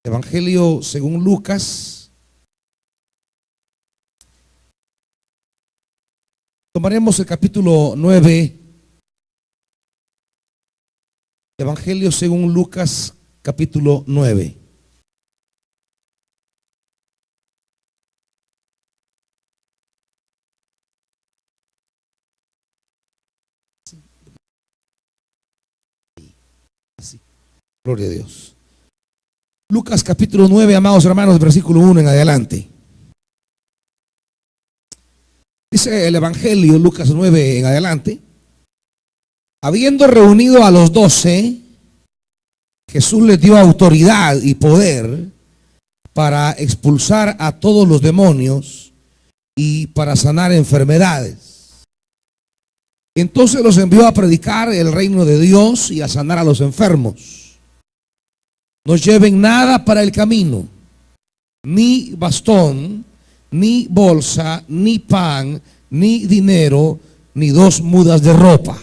Evangelio según Lucas. Tomaremos el capítulo 9. Evangelio según Lucas, capítulo 9. Así. Gloria a Dios. Lucas capítulo 9, amados hermanos, versículo 1 en adelante. Dice el Evangelio, Lucas 9 en adelante: habiendo reunido a los 12, Jesús les dio autoridad y poder para expulsar a todos los demonios y para sanar enfermedades. Entonces los envió a predicar el reino de Dios y a sanar a los enfermos. No lleven nada para el camino, ni bastón, ni bolsa, ni pan, ni dinero, ni 2 mudas de ropa.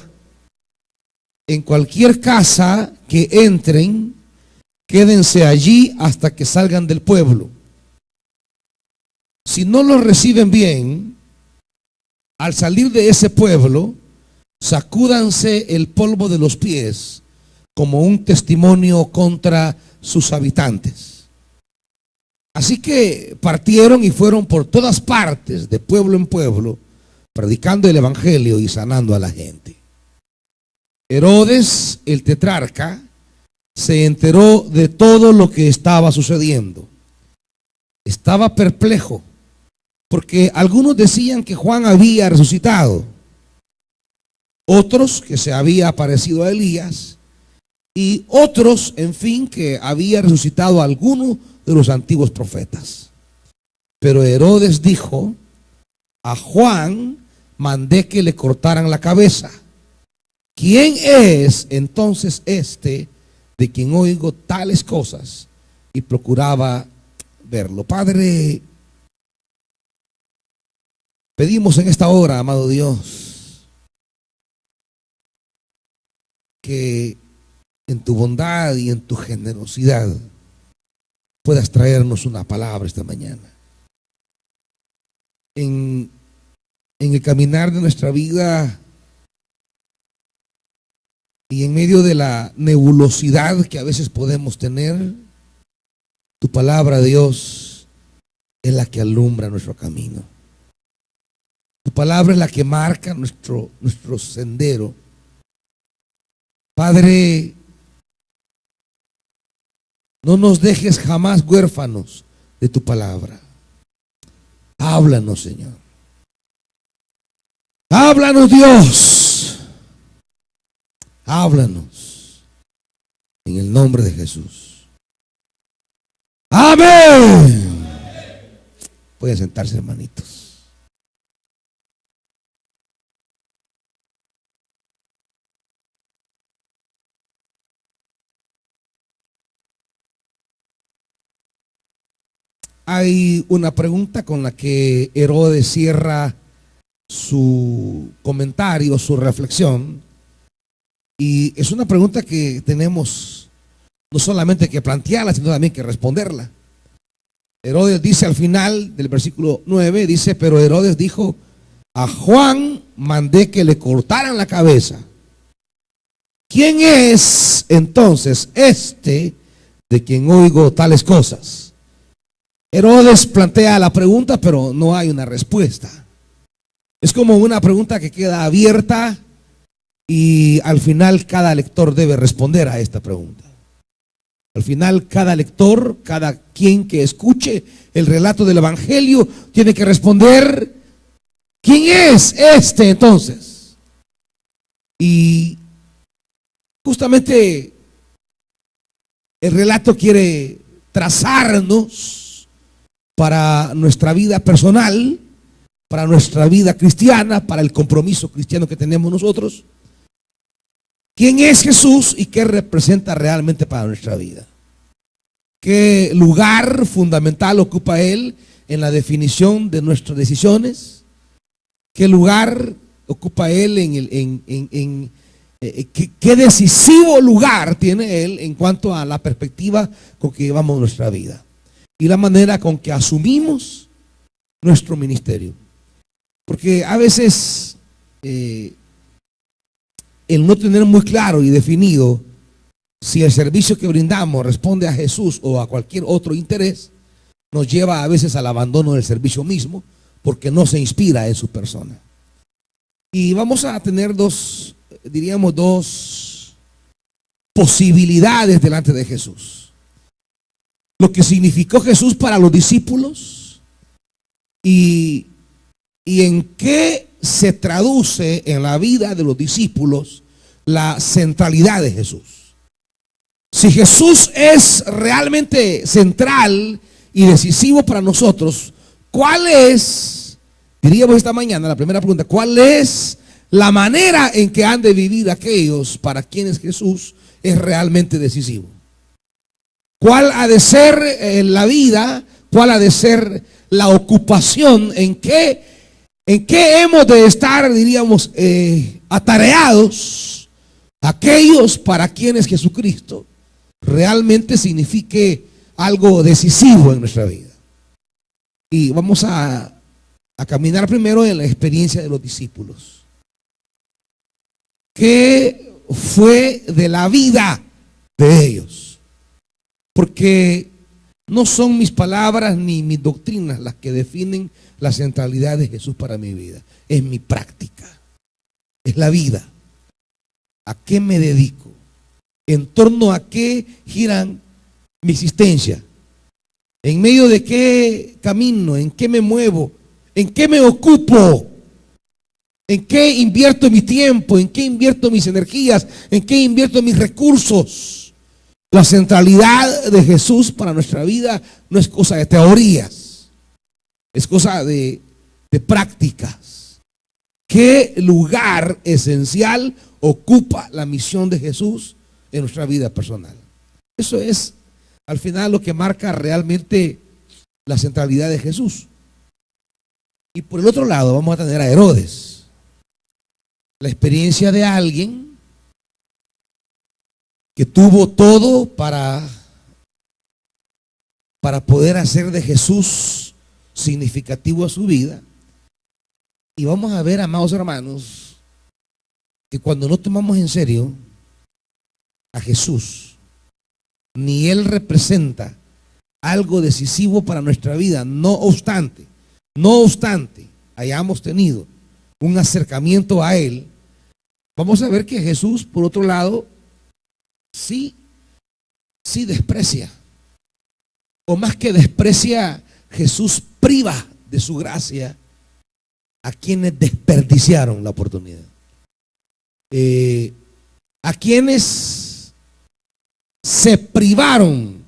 En cualquier casa que entren, quédense allí hasta que salgan del pueblo. Si no los reciben bien, al salir de ese pueblo, sacúdanse el polvo de los pies como un testimonio contra sus habitantes. Así que partieron y fueron por todas partes, de pueblo en pueblo, predicando el evangelio y sanando a la gente. Herodes, el tetrarca, se enteró de todo lo que estaba sucediendo. Estaba perplejo, porque algunos decían que Juan había resucitado, otros que se había aparecido a Elías, y otros, en fin, que había resucitado a alguno de los antiguos profetas. Pero Herodes dijo: a Juan mandé que le cortaran la cabeza. ¿Quién es entonces este de quien oigo tales cosas? Y procuraba verlo. Padre, pedimos en esta hora, amado Dios, que en tu bondad y en tu generosidad puedas traernos una palabra esta mañana. En el caminar de nuestra vida y en medio de la nebulosidad que a veces podemos tener, tu palabra, Dios, es la que alumbra nuestro camino. Tu palabra es la que marca nuestro sendero. Padre, no nos dejes jamás huérfanos de tu palabra. Háblanos, Señor. Háblanos, Dios. Háblanos en el nombre de Jesús. Amén. Pueden sentarse, hermanitos. Hay una pregunta con la que Herodes cierra su comentario, su reflexión, y es una pregunta que tenemos no solamente que plantearla, sino también que responderla. Herodes dice al final del versículo 9, dice: pero Herodes dijo: a Juan mandé que le cortaran la cabeza. ¿Quién es entonces este de quien oigo tales cosas? Herodes plantea la pregunta, pero no hay una respuesta. Es como una pregunta que queda abierta y al final cada lector debe responder a esta pregunta. Al final cada lector, cada quien que escuche el relato del evangelio tiene que responder: ¿quién es este entonces? Y justamente el relato quiere trazarnos para nuestra vida personal, para nuestra vida cristiana, para el compromiso cristiano que tenemos nosotros. ¿Quién es Jesús y qué representa realmente para nuestra vida? ¿Qué lugar fundamental ocupa Él en la definición de nuestras decisiones? ¿Qué lugar ocupa Él en qué decisivo lugar tiene Él en cuanto a la perspectiva con que llevamos nuestra vida y la manera con que asumimos nuestro ministerio. Porque a veces el no tener muy claro y definido si el servicio que brindamos responde a Jesús o a cualquier otro interés, nos lleva a veces al abandono del servicio mismo, porque no se inspira en su persona. Y vamos a tener dos posibilidades delante de Jesús. Lo que significó Jesús para los discípulos y en qué se traduce en la vida de los discípulos la centralidad de Jesús. Si Jesús es realmente central y decisivo para nosotros, ¿cuál es, diríamos esta mañana, la primera pregunta, cuál es la manera en que han de vivir aquellos para quienes Jesús es realmente decisivo? ¿Cuál ha de ser la vida? ¿Cuál ha de ser la ocupación? ¿En qué hemos de estar, diríamos, atareados aquellos para quienes Jesucristo realmente signifique algo decisivo en nuestra vida? Y vamos a caminar primero en la experiencia de los discípulos. ¿Qué fue de la vida de ellos? Porque no son mis palabras ni mis doctrinas las que definen la centralidad de Jesús para mi vida. Es mi práctica, es la vida. ¿A qué me dedico? ¿En torno a qué giran mi existencia? ¿En medio de qué camino? ¿En qué me muevo? ¿En qué me ocupo? ¿En qué invierto mi tiempo? ¿En qué invierto mis energías? ¿En qué invierto mis recursos? La centralidad de Jesús para nuestra vida no es cosa de teorías, es cosa de prácticas. ¿Qué lugar esencial ocupa la misión de Jesús en nuestra vida personal? Eso es al final lo que marca realmente la centralidad de Jesús. Y por el otro lado vamos a tener a Herodes, la experiencia de alguien que tuvo todo para poder hacer de Jesús significativo a su vida. Y vamos a ver, amados hermanos, que cuando no tomamos en serio a Jesús, ni Él representa algo decisivo para nuestra vida, no obstante hayamos tenido un acercamiento a Él, vamos a ver que Jesús, por otro lado, sí desprecia, o más que desprecia, Jesús priva de su gracia a quienes desperdiciaron la oportunidad, a quienes se privaron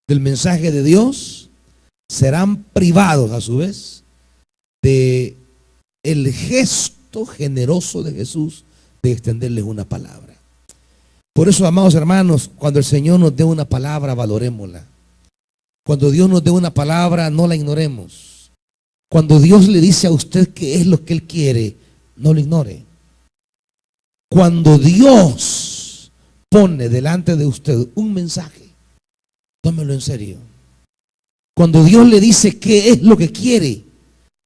del mensaje de Dios, serán privados a su vez de el gesto generoso de Jesús de extenderles una palabra. Por eso, amados hermanos, cuando el Señor nos dé una palabra, valorémosla. Cuando Dios nos dé una palabra, no la ignoremos. Cuando Dios le dice a usted qué es lo que Él quiere, no lo ignore. Cuando Dios pone delante de usted un mensaje, tómelo en serio. Cuando Dios le dice qué es lo que quiere,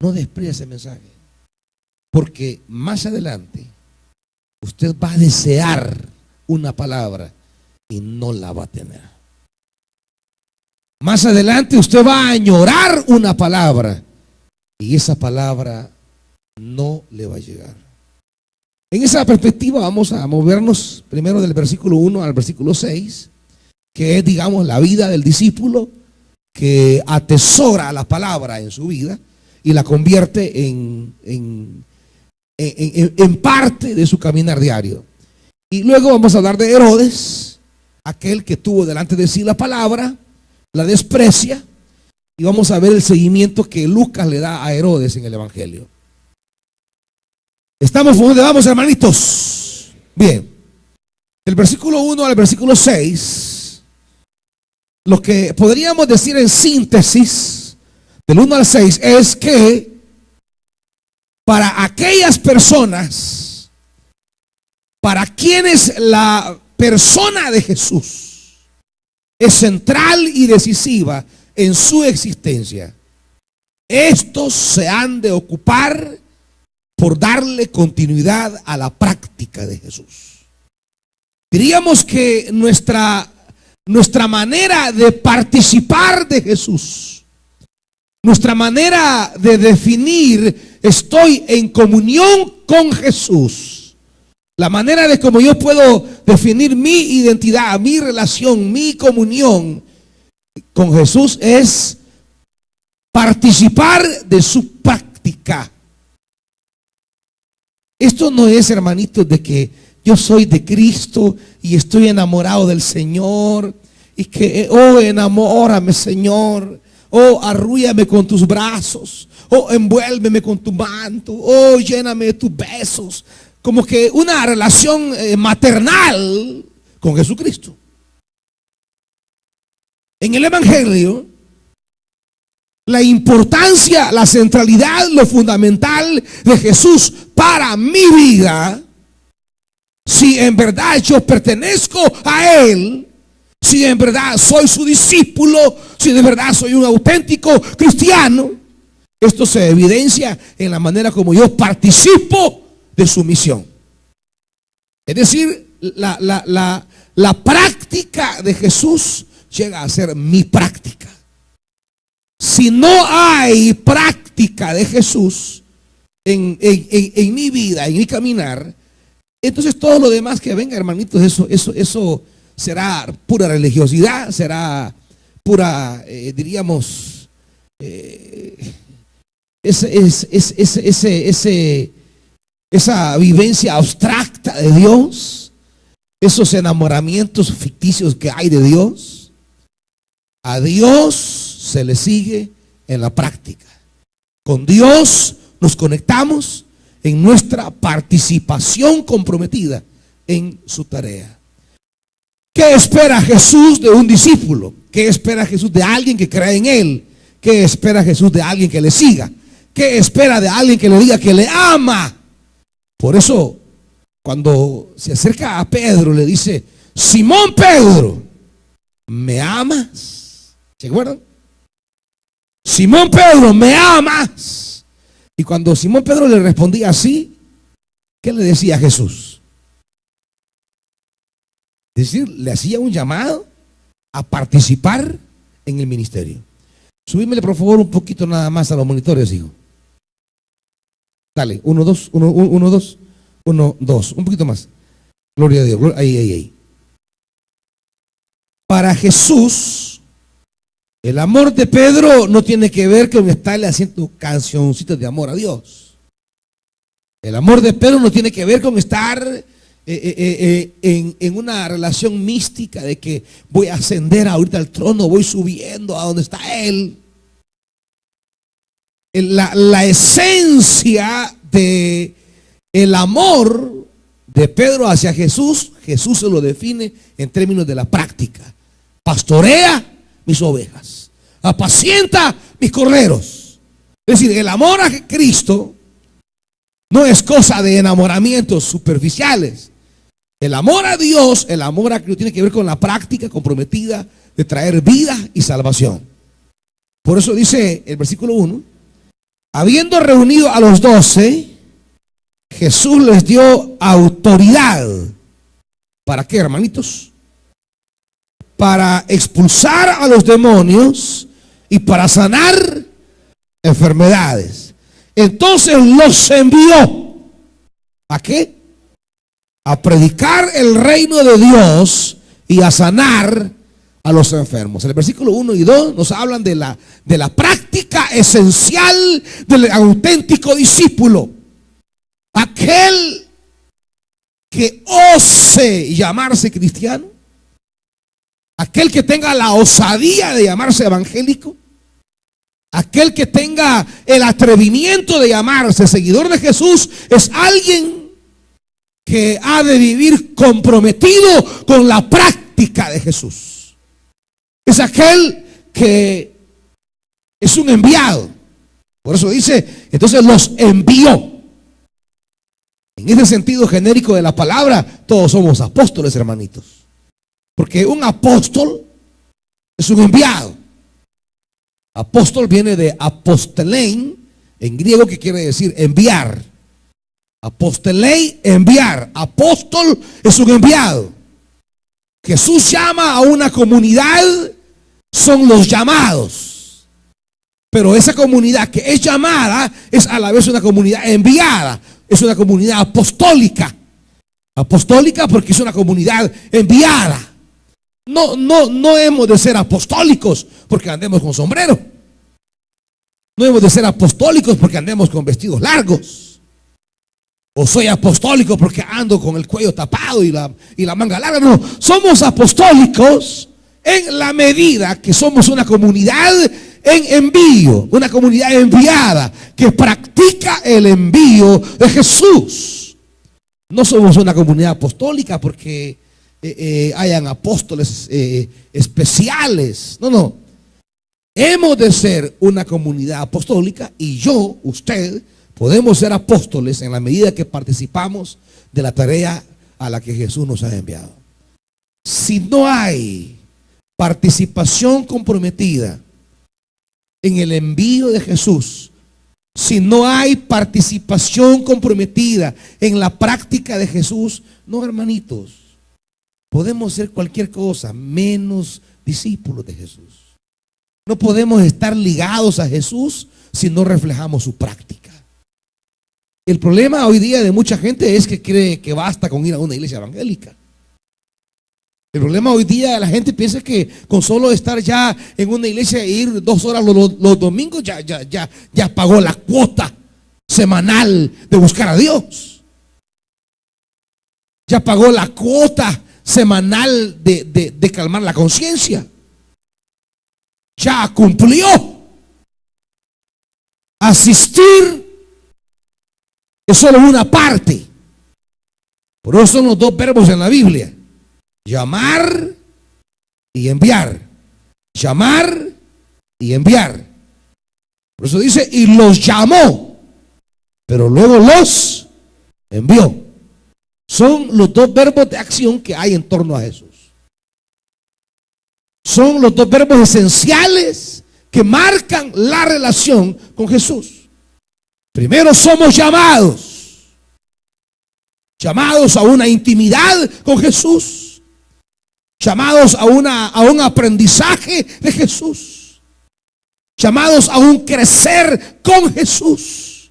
no desprecie ese mensaje. Porque más adelante usted va a desear una palabra y no la va a tener. Más adelante usted va a añorar una palabra y esa palabra no le va a llegar. En esa perspectiva vamos a movernos primero del versículo 1 al versículo 6, que es, digamos, la vida del discípulo que atesora la palabra en su vida y la convierte en parte de su caminar diario. Y luego vamos a hablar de Herodes, aquel que tuvo delante de sí la palabra, la desprecia, y vamos a ver el seguimiento que Lucas le da a Herodes en el Evangelio. ¿Estamos por donde vamos, hermanitos? Bien, del versículo 1 al versículo 6, lo que podríamos decir en síntesis, del 1 al 6, es que para aquellas personas para quienes la persona de Jesús es central y decisiva en su existencia, estos se han de ocupar por darle continuidad a la práctica de Jesús. Diríamos que nuestra manera de participar de Jesús, nuestra manera de definir estoy en comunión con Jesús, la manera de cómo yo puedo definir mi identidad, mi relación, mi comunión con Jesús es participar de su práctica. Esto no es, hermanitos, de que yo soy de Cristo y estoy enamorado del Señor y que, oh, enamórame, Señor, oh, arrúllame con tus brazos, oh, envuélveme con tu manto, oh, lléname de tus besos, como que una relación maternal con Jesucristo. En el Evangelio, la importancia, la centralidad, lo fundamental de Jesús para mi vida, si en verdad yo pertenezco a Él, si en verdad soy su discípulo, si de verdad soy un auténtico cristiano, esto se evidencia en la manera como yo participo de su misión. Es decir, la práctica de Jesús llega a ser mi práctica. Si no hay práctica de Jesús en mi vida, en mi caminar, entonces todo lo demás que venga, hermanitos, eso será pura religiosidad, será pura, diríamos, esa vivencia abstracta de Dios, esos enamoramientos ficticios que hay de Dios. A Dios se le sigue en la práctica. Con Dios nos conectamos en nuestra participación comprometida en su tarea. ¿Qué espera Jesús de un discípulo? ¿Qué espera Jesús de alguien que cree en Él? ¿Qué espera Jesús de alguien que le siga? ¿Qué espera de alguien que le diga que le ama? Por eso, cuando se acerca a Pedro, le dice: Simón Pedro, ¿me amas? ¿Se acuerdan? Simón Pedro, ¿me amas? Y cuando Simón Pedro le respondía así, ¿qué le decía a Jesús? Es decir, le hacía un llamado a participar en el ministerio. Subímele por favor un poquito nada más a los monitores, hijo. Dale, 1, 2, 1, 2, 1, 2, un poquito más. Gloria a Dios, ahí. Para Jesús, el amor de Pedro no tiene que ver con estarle haciendo cancioncitas de amor a Dios. El amor de Pedro no tiene que ver con estar en una relación mística de que voy a ascender ahorita al trono, voy subiendo a donde está Él. La esencia de el amor de Pedro hacia Jesús, Jesús se lo define en términos de la práctica. Pastorea mis ovejas, apacienta mis corderos. Es decir, el amor a Cristo no es cosa de enamoramientos superficiales. El amor a Dios, el amor a Cristo tiene que ver con la práctica comprometida de traer vida y salvación. Por eso dice el versículo 1: habiendo reunido a los 12, Jesús les dio autoridad. ¿Para qué, hermanitos? Para expulsar a los demonios y para sanar enfermedades. Entonces los envió. ¿A qué? A predicar el reino de Dios y a sanar a los enfermos. En el versículo 1 y 2 nos hablan de la práctica esencial del auténtico discípulo. Aquel que ose llamarse cristiano, aquel que tenga la osadía de llamarse evangélico, aquel que tenga el atrevimiento de llamarse seguidor de Jesús, es alguien que ha de vivir comprometido con la práctica de Jesús. Es aquel que es un enviado. Por eso dice, entonces los envió. En ese sentido genérico de la palabra, todos somos apóstoles, hermanitos. Porque un apóstol es un enviado. Apóstol viene de apostelein, en griego, que quiere decir enviar. Apostelein, enviar. Apóstol es un enviado. Jesús llama a una comunidad, son los llamados. Pero esa comunidad que es llamada es a la vez una comunidad enviada. Es una comunidad apostólica. Apostólica porque es una comunidad enviada. No hemos de ser apostólicos porque andemos con sombrero. No hemos de ser apostólicos porque andemos con vestidos largos. O soy apostólico porque ando con el cuello tapado y la manga larga. No, somos apostólicos en la medida que somos una comunidad en envío, una comunidad enviada que practica el envío de Jesús. No somos una comunidad apostólica porque hayan apóstoles especiales. No. Hemos de ser una comunidad apostólica y usted, podemos ser apóstoles en la medida que participamos de la tarea a la que Jesús nos ha enviado. Si no hay participación comprometida en el envío de Jesús, si no hay participación comprometida en la práctica de Jesús, no, hermanitos, podemos ser cualquier cosa menos discípulos de Jesús. No podemos estar ligados a Jesús si no reflejamos su práctica. El problema hoy día de mucha gente es que cree que basta con ir a una iglesia evangélica. El problema hoy día de la gente piensa que con solo estar ya en una iglesia e ir 2 horas los domingos ya pagó la cuota semanal de buscar a Dios. Ya pagó la cuota semanal de calmar la conciencia. Ya cumplió. Asistir es solo una parte. Por eso son los 2 verbos en la Biblia: llamar y enviar. Llamar y enviar. Por eso dice, y los llamó, pero luego los envió. Son los 2 verbos de acción que hay en torno a Jesús. Son los 2 verbos esenciales que marcan la relación con Jesús. Primero somos llamados a una intimidad con Jesús, llamados a un aprendizaje de Jesús, llamados a un crecer con Jesús,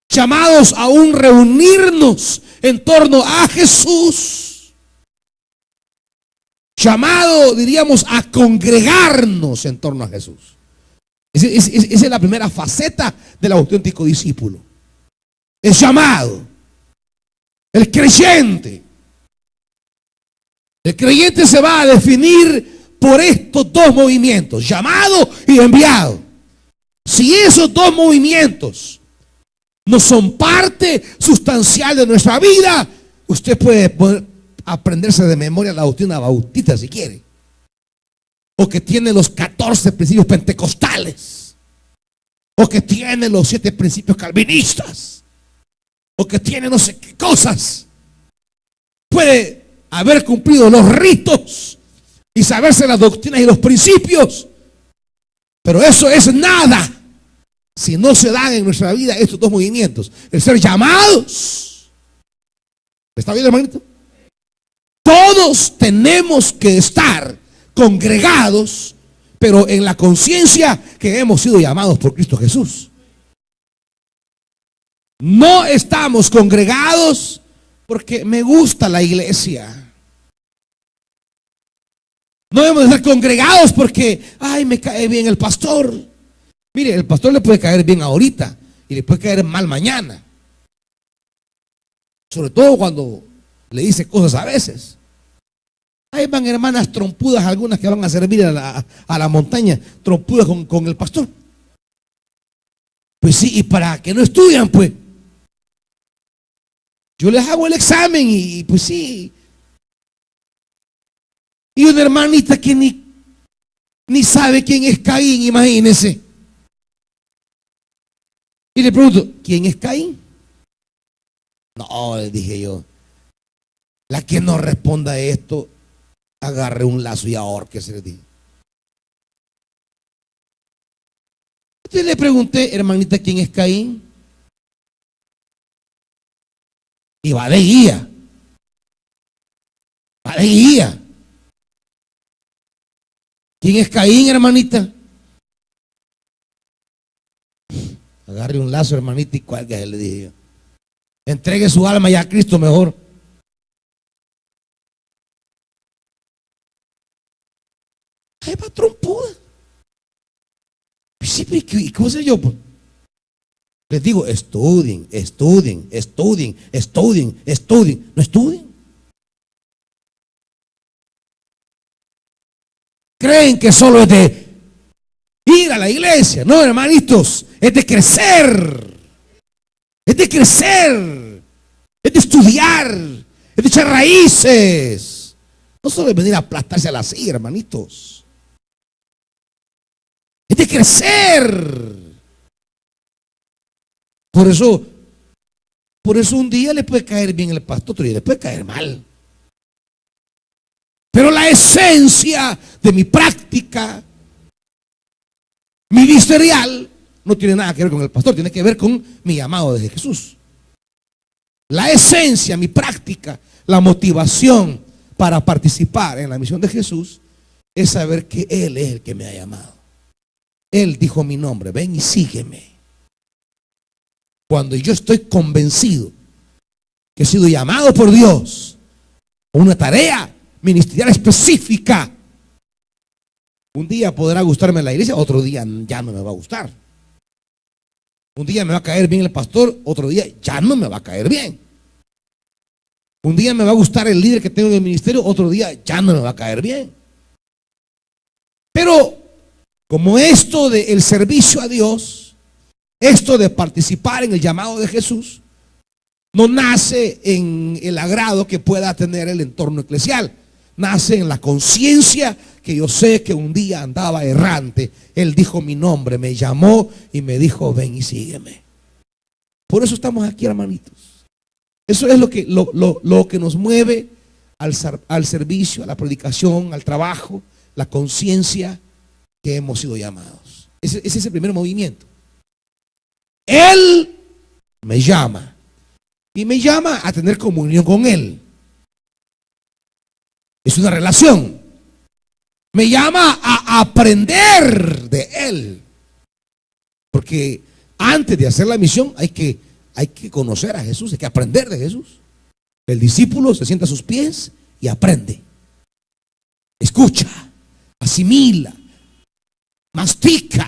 llamados a un reunirnos en torno a Jesús, llamado, diríamos, a congregarnos en torno a Jesús. Esa es la primera faceta del auténtico discípulo. Es llamado. El creyente se va a definir por estos 2 movimientos: llamado y enviado. Si esos 2 movimientos no son parte sustancial de nuestra vida, usted puede aprenderse de memoria la doctrina bautista si quiere, o que tiene los 14 principios pentecostales, o que tiene los 7 principios calvinistas, o que tiene no sé qué cosas. Puede haber cumplido los ritos y saberse las doctrinas y los principios, pero eso es nada si no se dan en nuestra vida estos 2 movimientos: el ser llamados. ¿Está bien, hermanito? Todos tenemos que estar congregados, pero en la conciencia que hemos sido llamados por Cristo Jesús. No estamos congregados porque me gusta la iglesia. No debemos estar congregados porque, me cae bien el pastor. Mire, el pastor le puede caer bien ahorita y le puede caer mal mañana. Sobre todo cuando le dice cosas a veces. Ahí van hermanas trompudas, algunas que van a servir a la montaña, trompudas con el pastor. Pues sí, y para que no estudian, pues yo les hago el examen y pues sí. Y una hermanita que ni sabe quién es Caín, imagínense. Y le pregunto, ¿quién es Caín? No, le dije yo, la que no responda a esto, agarre un lazo y ahorque, le dije. Entonces le pregunté, hermanita, ¿quién es Caín? Y va de guía. Va de guía. ¿Quién es Caín, hermanita? Agarre un lazo, hermanita, y cuélguese, le dije yo. Entregue su alma ya a Cristo mejor. Ay, va trompuda. Sí, ¿y cómo sé yo? Pues? Les digo, estudien, estudien, estudien, estudien, estudien. No estudien. Creen que solo es de ir a la iglesia. No, hermanitos, es de crecer. Es de crecer. Es de estudiar. Es de echar raíces. No solo es venir a aplastarse a la silla, hermanitos. Es de crecer. Por eso un día le puede caer bien el pastor, otro día le puede caer mal. Pero la esencia de mi práctica ministerial no tiene nada que ver con el pastor, tiene que ver con mi llamado de Jesús. La esencia, mi práctica, la motivación para participar en la misión de Jesús es saber que Él es el que me ha llamado. Él dijo mi nombre, ven y sígueme. Cuando yo estoy convencido que he sido llamado por Dios a una tarea ministerial específica, un día podrá gustarme la iglesia, otro día ya no me va a gustar. Un día me va a caer bien el pastor, otro día ya no me va a caer bien. Un día me va a gustar el líder que tengo en el ministerio, otro día ya no me va a caer bien. Pero como esto del servicio a Dios, esto de participar en el llamado de Jesús, no nace en el agrado que pueda tener el entorno eclesial, nace en la conciencia que yo sé que un día andaba errante. Él dijo mi nombre, me llamó y me dijo ven y sígueme. Por eso estamos aquí, hermanitos. Eso es lo que nos mueve al servicio, a la predicación, al trabajo, la conciencia que hemos sido llamados. Ese es el primer movimiento. Él me llama y me llama a tener comunión con Él. Es una relación. Me llama a aprender de Él. Porque antes de hacer la misión hay que conocer a Jesús, hay que aprender de Jesús. El discípulo se sienta a sus pies y aprende. Escucha, asimila, mastica,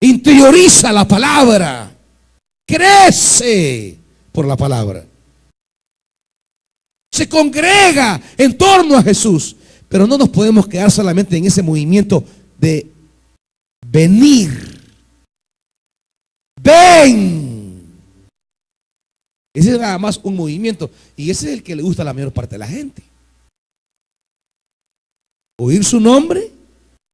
interioriza la palabra, crece por la palabra. Se congrega en torno a Jesús. Pero no nos podemos quedar solamente en ese movimiento de venir. Ven. Ese es nada más un movimiento. Y ese es el que le gusta a la mayor parte de la gente. Oír su nombre,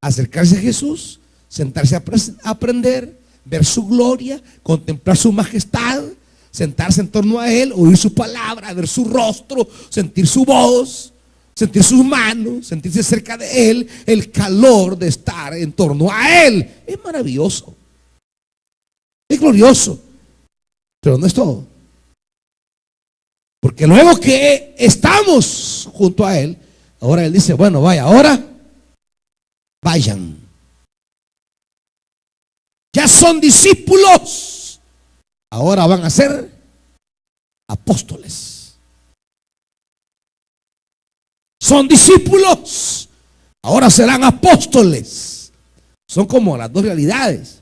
acercarse a Jesús, sentarse a aprender, ver su gloria, contemplar su majestad, sentarse en torno a Él, oír su palabra, ver su rostro, sentir su voz, sentir sus manos, sentirse cerca de Él, el calor de estar en torno a Él. Es maravilloso, es glorioso, pero no es todo. Porque luego que estamos junto a Él, ahora Él dice, bueno, vaya, ahora vayan. Ya son discípulos, ahora van a ser apóstoles. Son discípulos, ahora serán apóstoles. Son como las dos realidades.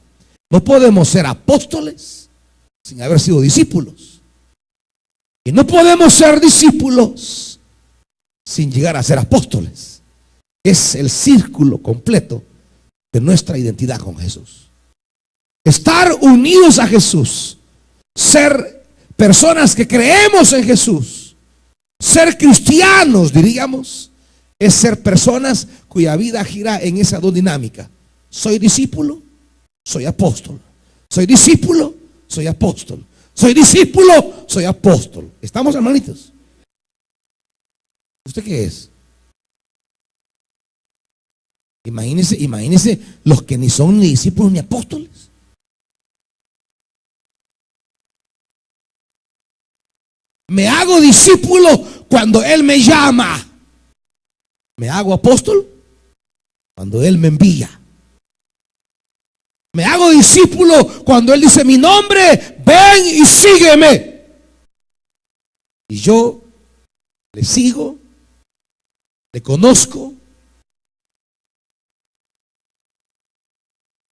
No podemos ser apóstoles sin haber sido discípulos. Y no podemos ser discípulos sin llegar a ser apóstoles. Es el círculo completo de nuestra identidad con Jesús. Estar unidos a Jesús, ser personas que creemos en Jesús, ser cristianos, diríamos, es ser personas cuya vida gira en esa dos dinámicas. Soy discípulo, soy apóstol. Soy discípulo, soy apóstol. Soy discípulo, soy apóstol. ¿Estamos, hermanitos? ¿Usted qué es? Imagínese los que ni son ni discípulos ni apóstoles. Me hago discípulo cuando Él me llama. Me hago apóstol cuando Él me envía. Me hago discípulo cuando Él dice mi nombre, ven y sígueme. Y yo le sigo, le conozco,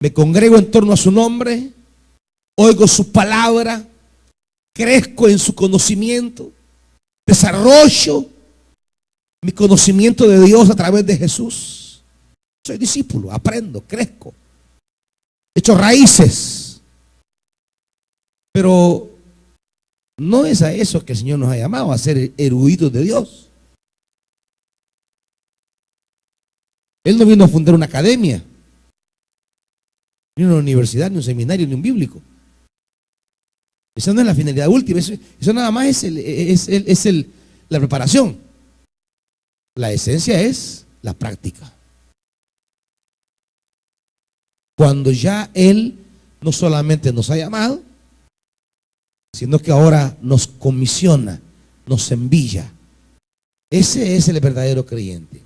me congrego en torno a su nombre, oigo su palabra, crezco en su conocimiento, desarrollo mi conocimiento de Dios a través de Jesús. Soy discípulo, aprendo, crezco, echo raíces. Pero no es a eso que el Señor nos ha llamado, a ser eruditos de Dios. Él no vino a fundar una academia, ni una universidad, ni un seminario, ni un bíblico. Esa no es la finalidad última. Eso nada más es la preparación. La esencia es la práctica. Cuando ya Él no solamente nos ha llamado, sino que ahora nos comisiona, nos envía. Ese es el verdadero creyente.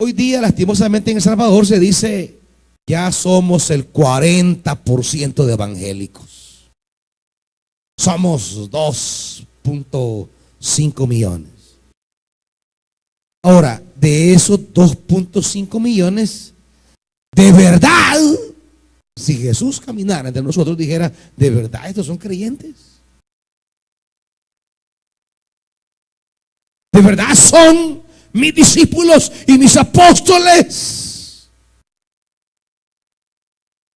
Hoy día, lastimosamente, en El Salvador se dice: ya somos el 40% de evangélicos. Somos 2.5 millones. Ahora, de esos 2.5 millones, de verdad, si Jesús caminara entre nosotros, dijera: ¿de verdad estos son creyentes? ¿De verdad son mis discípulos y mis apóstoles?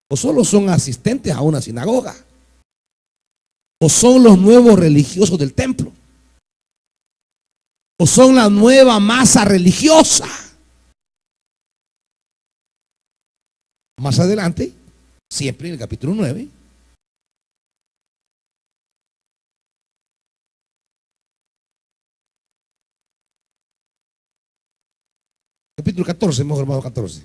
¿O solo son asistentes a una sinagoga? ¿O son los nuevos religiosos del templo? ¿O son la nueva masa religiosa? Más adelante, siempre en el capítulo 9, capítulo 14, mejor hermano, 14.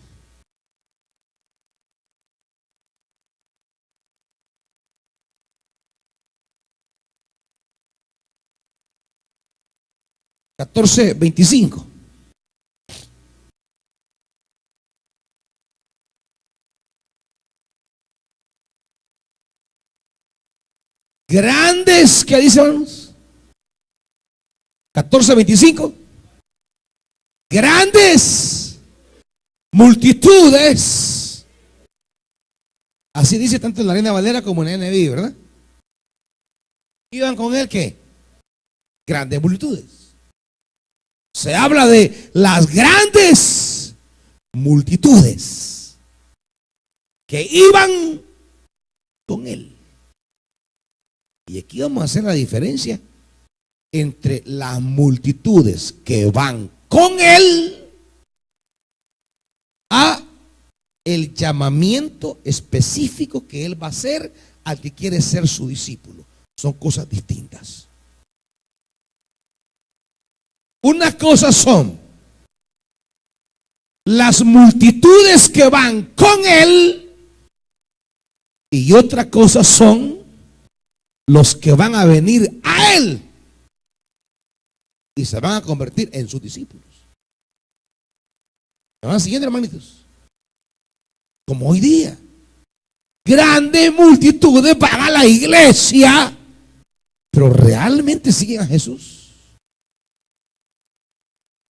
Catorce 25. Grandes, ¿qué dice, hermanos? 14:25. Grandes multitudes. Así dice tanto en la Reina Valera como en la NBI, ¿verdad? Iban con él, ¿qué? Grandes multitudes. Se habla de las grandes multitudes que iban con él. Y aquí vamos a hacer la diferencia entre las multitudes que van con él a el llamamiento específico que él va a hacer al que quiere ser su discípulo. Son cosas distintas. Una cosa son las multitudes que van con él y otra cosa son los que van a venir a él y se van a convertir en sus discípulos. ¿Me van siguiendo, hermanitos? Como hoy día, grandes multitudes van a la iglesia, pero realmente siguen a Jesús.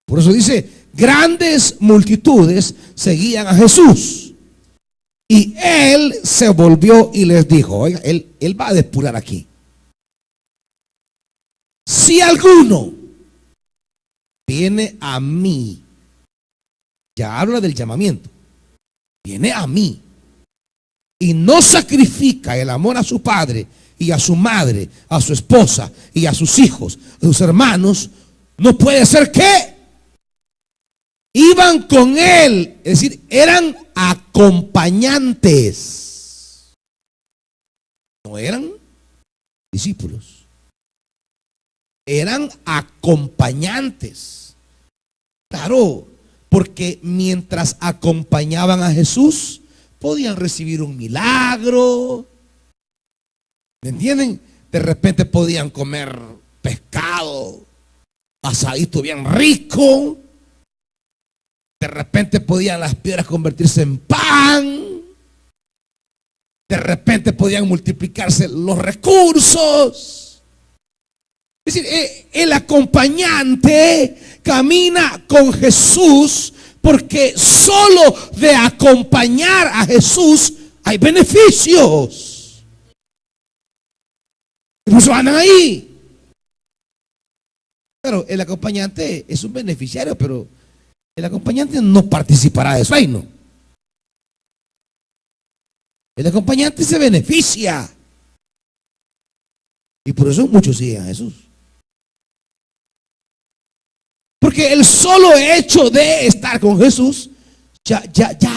Por eso dice: grandes multitudes seguían a Jesús. Y él se volvió y les dijo, oiga, él va a depurar aquí. Si alguno viene a mí, ya habla del llamamiento, viene a mí y no sacrifica el amor a su padre y a su madre, a su esposa y a sus hijos, a sus hermanos, no puede ser que iban con él, es decir, eran acompañantes. No eran discípulos. Eran acompañantes. Claro, porque mientras acompañaban a Jesús, podían recibir un milagro. ¿Me entienden? De repente podían comer pescado, asadito bien rico. De repente podían las piedras convertirse en pan. De repente podían multiplicarse los recursos. Es decir, el acompañante camina con Jesús porque solo de acompañar a Jesús hay beneficios. Y por eso andan ahí. Claro, el acompañante es un beneficiario, pero el acompañante no participará de su reino. El acompañante se beneficia. Y por eso muchos siguen a Jesús. Porque el solo hecho de estar con Jesús ya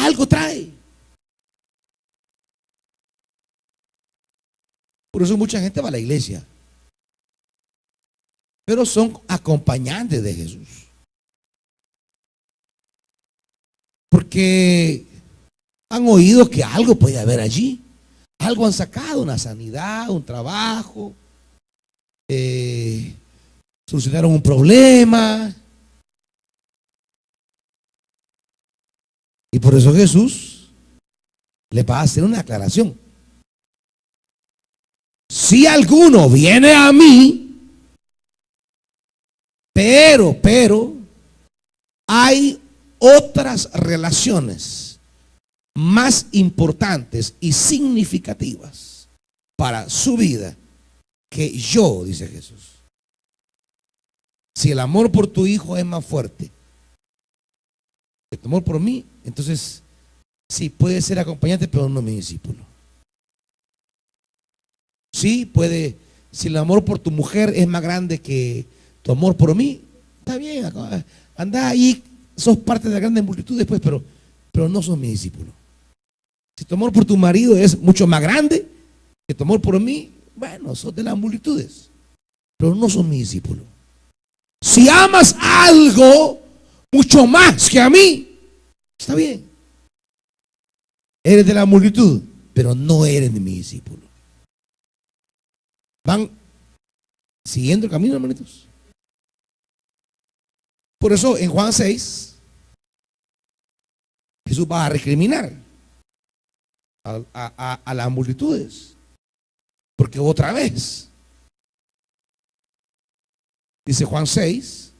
algo trae. Por eso mucha gente va a la iglesia, pero son acompañantes de Jesús. Porque han oído que algo puede haber allí. Algo han sacado, una sanidad, un trabajo, solucionaron un problema. Y por eso Jesús les va a hacer una aclaración. Si alguno viene a mí, pero hay otras relaciones más importantes y significativas para su vida que yo, dice Jesús. Si el amor por tu hijo es más fuerte que tu amor por mí, entonces sí, puede ser acompañante, pero no mi discípulo. Sí, puede, si el amor por tu mujer es más grande que tu amor por mí, está bien, anda ahí, sos parte de la grande multitud después, pero no sos mi discípulo. Si tu amor por tu marido es mucho más grande que tu amor por mí, bueno, sos de las multitudes, pero no sos mi discípulo. Si amas algo mucho más que a mí, está bien. Eres de la multitud, pero no eres de mi discípulo. Van siguiendo el camino, hermanitos. Por eso en Juan 6, Jesús va a recriminar a las multitudes. Porque otra vez, dice Juan 6,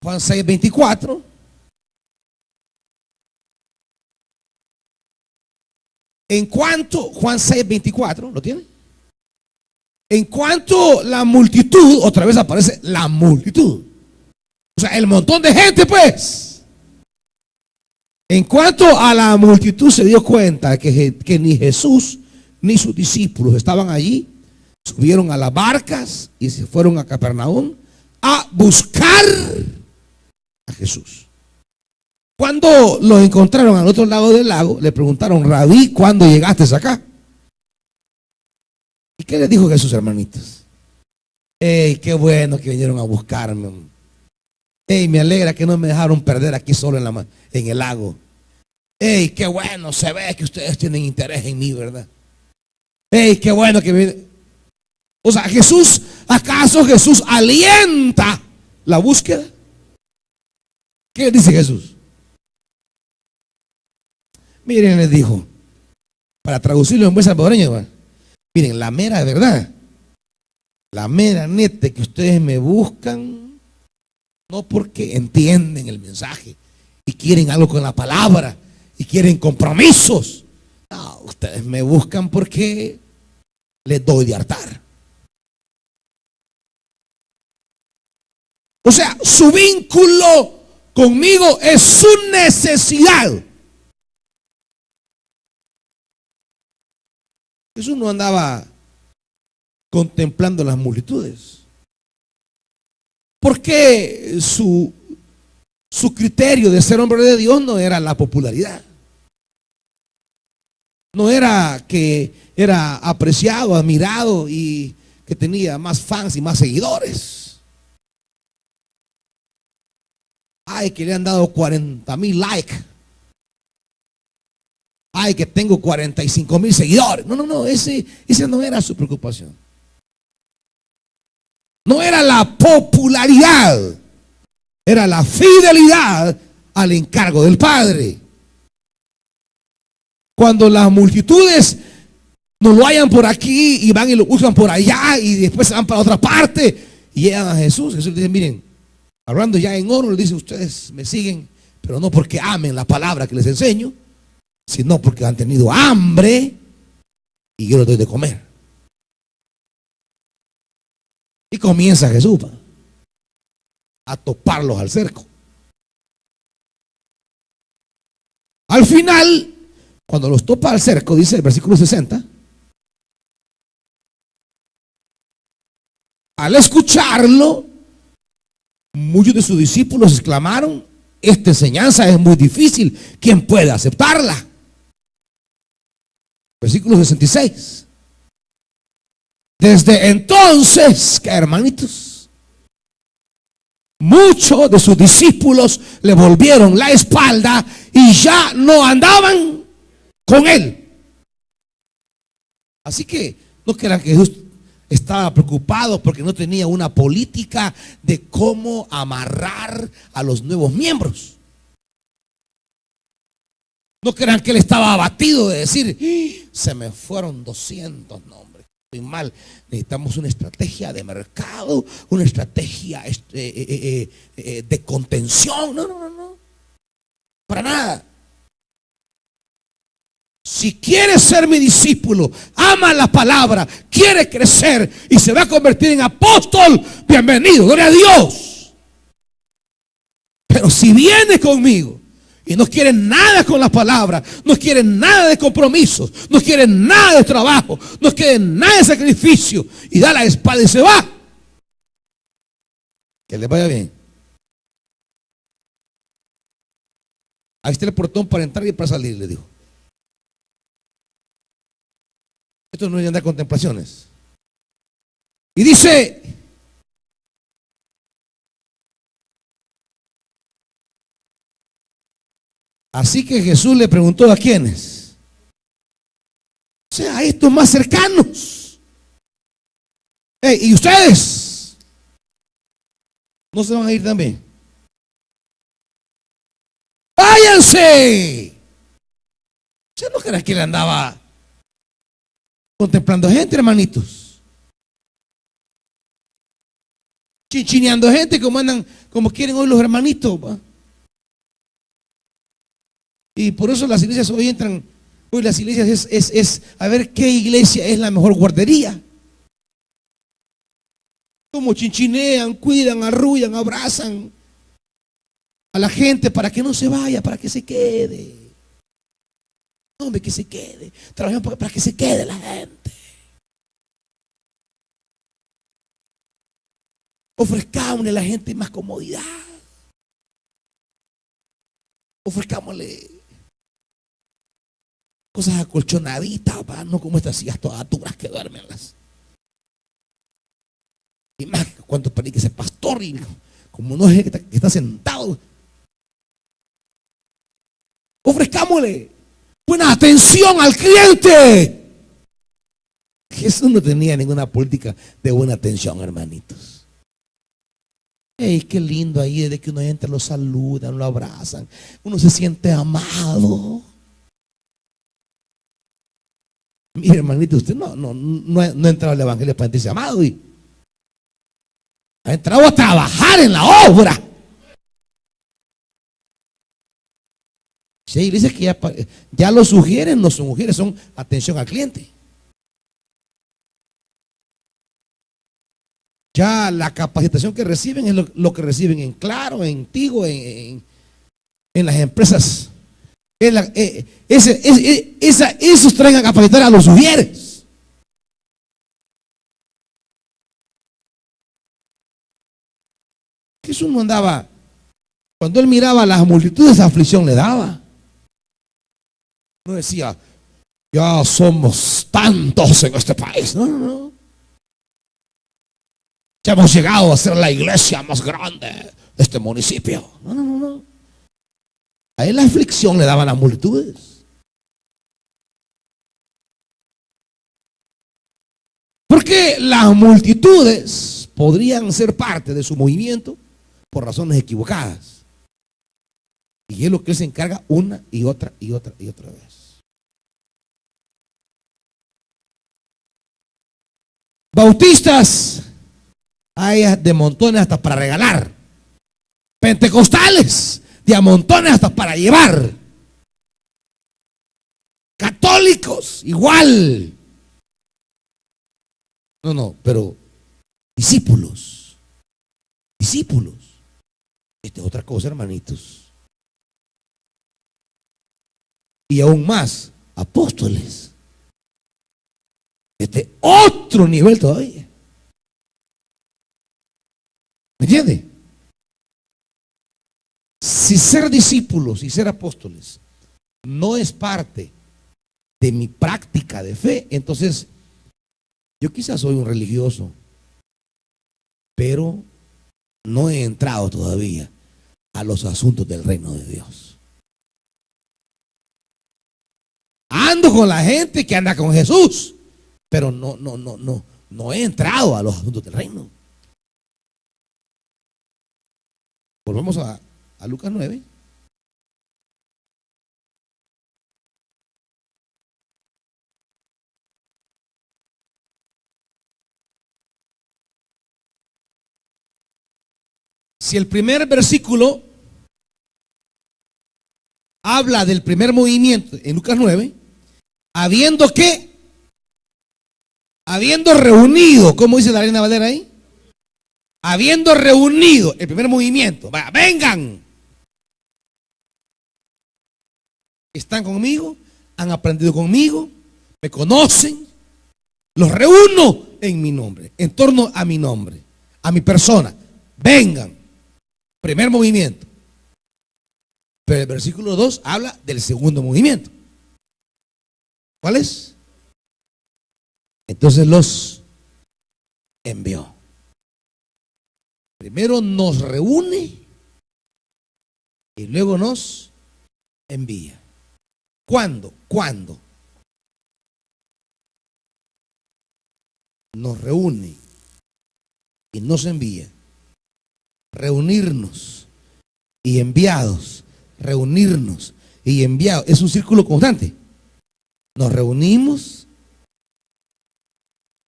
Juan 6, 24. En cuanto, Juan 6, 24, ¿lo tiene? En cuanto la multitud, otra vez aparece la multitud. O sea, el montón de gente, pues. En cuanto a la multitud se dio cuenta que ni Jesús ni sus discípulos estaban allí, subieron a las barcas y se fueron a Capernaum a buscar a Jesús. Cuando lo encontraron al otro lado del lago, le preguntaron: Rabí, ¿cuándo llegaste acá? ¿Y qué les dijo Jesús, hermanitos? ¡Ey, qué bueno que vinieron a buscarme! ¡Ey, me alegra que no me dejaron perder aquí solo en el lago! ¡Ey, qué bueno! Se ve que ustedes tienen interés en mí, ¿verdad? ¡Ey, qué bueno que me... O sea, Jesús, ¿acaso Jesús alienta la búsqueda? ¿Qué dice Jesús? Miren, les dijo, para traducirlo en buen salvadoreño, miren, la mera verdad, la mera neta, que ustedes me buscan no porque entienden el mensaje y quieren algo con la palabra y quieren compromisos. No, ustedes me buscan porque les doy de hartar. O sea, su vínculo conmigo es su necesidad. Jesús no andaba contemplando las multitudes, porque su criterio de ser hombre de Dios no era la popularidad. No era que era apreciado, admirado y que tenía más fans y más seguidores. Ay, que le han dado 40,000 likes. Ay, que tengo 45,000 seguidores. No, esa no era su preocupación. No era la popularidad, era la fidelidad al encargo del Padre. Cuando las multitudes no lo hayan por aquí y van y lo usan por allá y después se van para otra parte y llegan a Jesús, Jesús les dice: miren, hablando ya en oro, les dice: ustedes me siguen, pero no porque amen la palabra que les enseño, sino porque han tenido hambre y yo les doy de comer. Y comienza Jesús a toparlos al cerco. Al final, cuando los topa al cerco, dice el versículo 60, al escucharlo, muchos de sus discípulos exclamaron: esta enseñanza es muy difícil, ¿quién puede aceptarla? Versículo 66. Desde entonces, ¿qué, hermanitos? Muchos de sus discípulos le volvieron la espalda y ya no andaban con él. Así que no crean que Jesús estaba preocupado porque no tenía una política de cómo amarrar a los nuevos miembros. No crean que él estaba abatido de decir: se me fueron 200 nombres. Estoy mal, necesitamos una estrategia de mercado, una estrategia de contención. No, para nada. Si quieres ser mi discípulo, ama la palabra, quiere crecer y se va a convertir en apóstol, bienvenido, gloria a Dios. Pero si viene conmigo y no quiere nada con la palabra, no quiere nada de compromisos, no quiere nada de trabajo, no quiere nada de sacrificio y da la espada y se va, que le vaya bien. Ahí está el portón para entrar y para salir, le dijo. Esto no es andar contemplaciones. Y dice: así que Jesús le preguntó a quiénes. O sea, a estos más cercanos. ¿Y ustedes? ¿No se van a ir también? ¡Váyanse! ¿Usted no cree que le andaba contemplando gente, hermanitos? Chinchineando gente como andan, como quieren hoy los hermanitos, ¿va? Y por eso las iglesias hoy entran, hoy las iglesias es a ver qué iglesia es la mejor guardería. Como chinchinean, cuidan, arrullan, abrazan a la gente para que no se vaya, para que se quede. Hombre, que se quede. Trabajamos para que se quede la gente. Ofrezcámosle a la gente más comodidad. Ofrezcámosle cosas acolchonaditas, no como estas sillas todas duras que duermen las. Y más cuánto para que ese pastor, y como no es que está sentado, ofrezcámosle buena atención al cliente. Jesús no tenía ninguna política de buena atención, hermanitos. Ey, qué lindo ahí, desde que uno entra lo saludan, lo abrazan, uno se siente amado. Mire, hermanito, usted no ha entrado al evangelio para sentirse amado, y ha entrado a trabajar en la obra. Si hay iglesias que ya lo sugieren, no son mujeres, son atención al cliente. Ya la capacitación que reciben es lo que reciben en Claro, en Tigo, en las empresas. Esos traen a capacitar a los sugieres. Jesús no andaba, cuando él miraba a las multitudes, aflicción le daba. No decía: Ya somos tantos en este país. No, no, no. Ya hemos llegado a ser la iglesia más grande de este municipio. No, no, no, no. A él la aflicción le daban las multitudes. Porque las multitudes podrían ser parte de su movimiento por razones equivocadas. Y es lo que él se encarga una y otra y otra y otra vez. Bautistas hay de montones hasta para regalar. Pentecostales de a montones hasta para llevar. Católicos igual. No, no, pero discípulos. Discípulos. Esta es otra cosa, hermanitos. Y aún más, apóstoles. Este otro nivel todavía. ¿Me entiende? Si ser discípulos y ser apóstoles no es parte de mi práctica de fe, entonces yo quizás soy un religioso, pero no he entrado todavía a los asuntos del reino de Dios. Ando con la gente que anda con Jesús, pero no he entrado a los asuntos del reino. Volvemos a Lucas 9. Si el primer versículo habla del primer movimiento en Lucas 9, habiendo reunido, ¿cómo dice la Reina Valera ahí? Habiendo reunido el primer movimiento, vaya, vengan. Están conmigo, han aprendido conmigo, me conocen, los reúno en mi nombre, en torno a mi nombre, a mi persona. Vengan. Primer movimiento. Pero el versículo 2 habla del segundo movimiento. ¿Cuál es? Entonces los envió. Primero nos reúne y luego nos envía. ¿Cuándo? ¿Cuándo? Nos reúne y nos envía. Reunirnos y enviados. Reunirnos y enviados. Es un círculo constante. Nos reunimos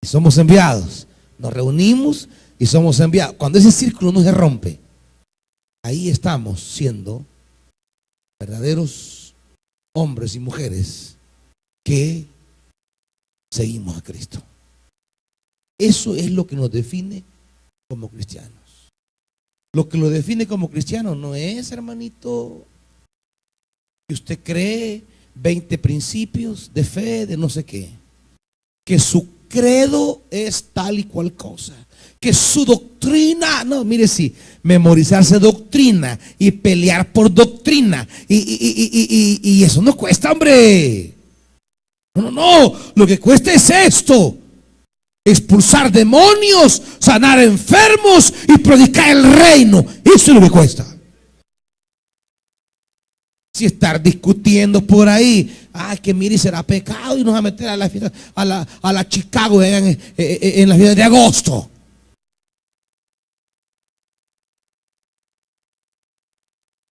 y somos enviados. Nos reunimos y somos enviados. Cuando ese círculo no se rompe, ahí estamos siendo verdaderos hombres y mujeres que seguimos a Cristo. Eso es lo que nos define como cristianos. Lo que lo define como cristiano no es, hermanito, que usted cree 20 principios de fe, de no sé qué. Que su credo es tal y cual cosa. Que su doctrina, no, mire, sí, memorizarse doctrina y pelear por doctrina. Y eso no cuesta, hombre. No, no, no. Lo que cuesta es esto. Expulsar demonios, sanar enfermos y predicar el reino. Eso es lo que cuesta. Si estar discutiendo por ahí, que mire, será pecado y nos va a meter a la fiesta, a la Chicago en la fiesta de agosto.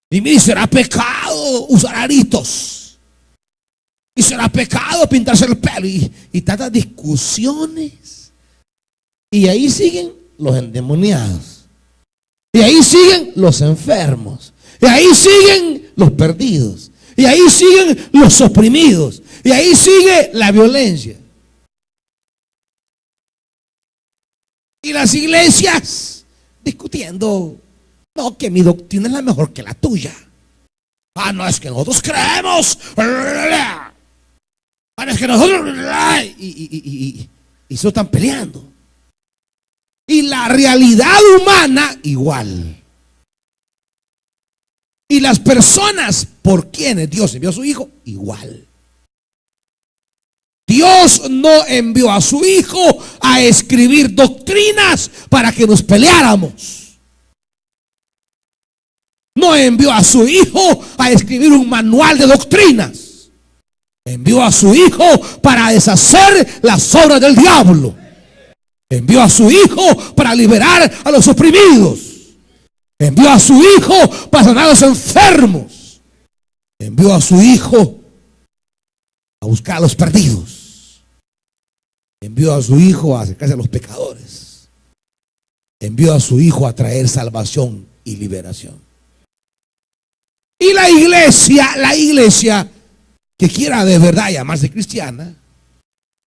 Y mire, será pecado usar aritos. Y será pecado pintarse el pelo. Y tantas discusiones. Y ahí siguen los endemoniados. Y ahí siguen los enfermos. Y ahí siguen los perdidos. Y ahí siguen los oprimidos. Y ahí sigue la violencia. Y las iglesias discutiendo. No, que mi doctrina es la mejor que la tuya. No, es que nosotros creemos. Es que nosotros. Y eso están peleando. Y la realidad humana igual. Y las personas por quienes Dios envió a su Hijo igual. Dios no envió a su Hijo a escribir doctrinas para que nos peleáramos. No envió a su Hijo a escribir un manual de doctrinas. Envió a su Hijo para deshacer las obras del diablo. Envió a su Hijo para liberar a los oprimidos. Envió a su Hijo para sanar a los enfermos. Envió a su Hijo a buscar a los perdidos. Envió a su Hijo a acercarse a los pecadores. Envió a su Hijo a traer salvación y liberación. Y la iglesia que quiera de verdad llamarse cristiana,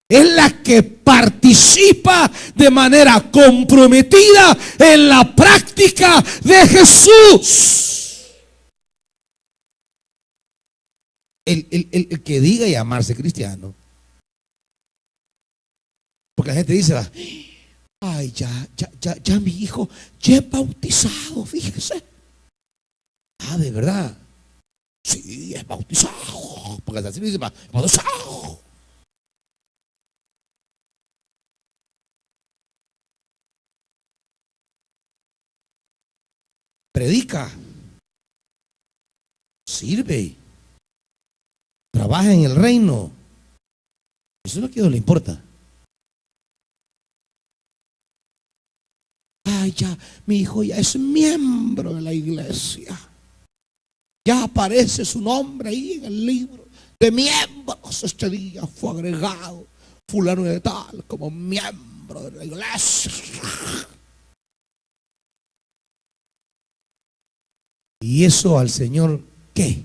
es la que participa de manera comprometida en la práctica de Jesús. El que diga llamarse cristiano, porque la gente dice, ay, ya mi hijo ya es bautizado, fíjese. De verdad. Sí, es bautizado. Porque así dice, bautizado. Predica. Sirve. Trabaja en el reino. Eso es lo que a Dios le importa. Ay, ya, mi hijo ya es miembro de la iglesia. Ya aparece su nombre ahí en el libro de miembros. Este día fue agregado fulano de tal como miembro de la iglesia. ¿Y eso al Señor qué?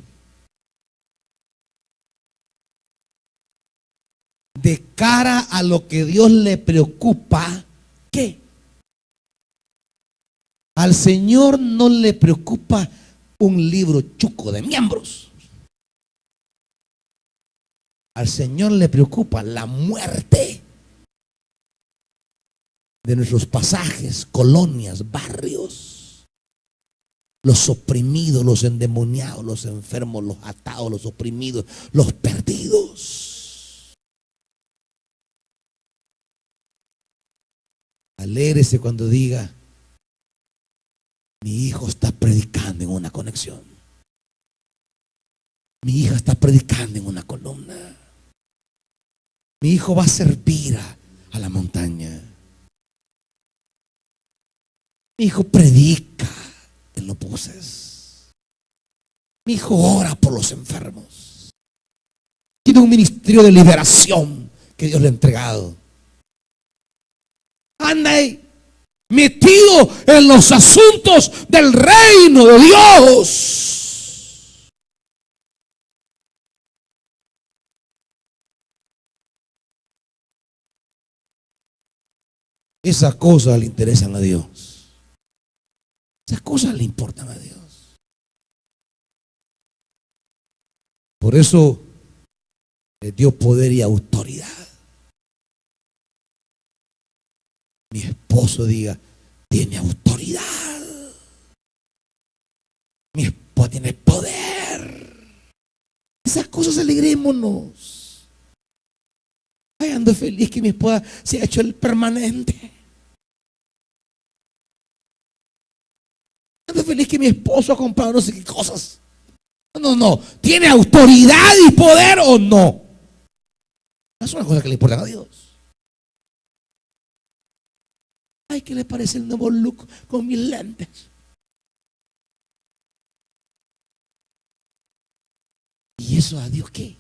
De cara a lo que Dios le preocupa, ¿qué? Al Señor no le preocupa un libro chuco de miembros. Al Señor le preocupa la muerte de nuestros pasajes, colonias, barrios. Los oprimidos, los endemoniados, los enfermos, los atados, los oprimidos, los perdidos. Alégrese cuando diga: mi hijo está predicando en una conexión. Mi hija está predicando en una columna. Mi hijo va a servir a la montaña. Mi hijo predica en los buses. Mi hijo ora por los enfermos. Tiene un ministerio de liberación que Dios le ha entregado. Anda ahí, metido en los asuntos del reino de Dios. Esas cosas le interesan a Dios. Esas cosas le importan a Dios. Por eso le dio poder y autoridad. Mi esposo diga: tiene autoridad. Mi esposa tiene poder. Esas cosas alegrémonos. Ay, ando feliz que mi esposa se ha hecho el permanente. Ando feliz que mi esposo ha comprado no sé qué cosas. No. ¿Tiene autoridad y poder o no? Esas son las cosas que le importan a Dios. Ay, ¿qué le parece el nuevo look con mis lentes? ¿Y eso a Dios qué?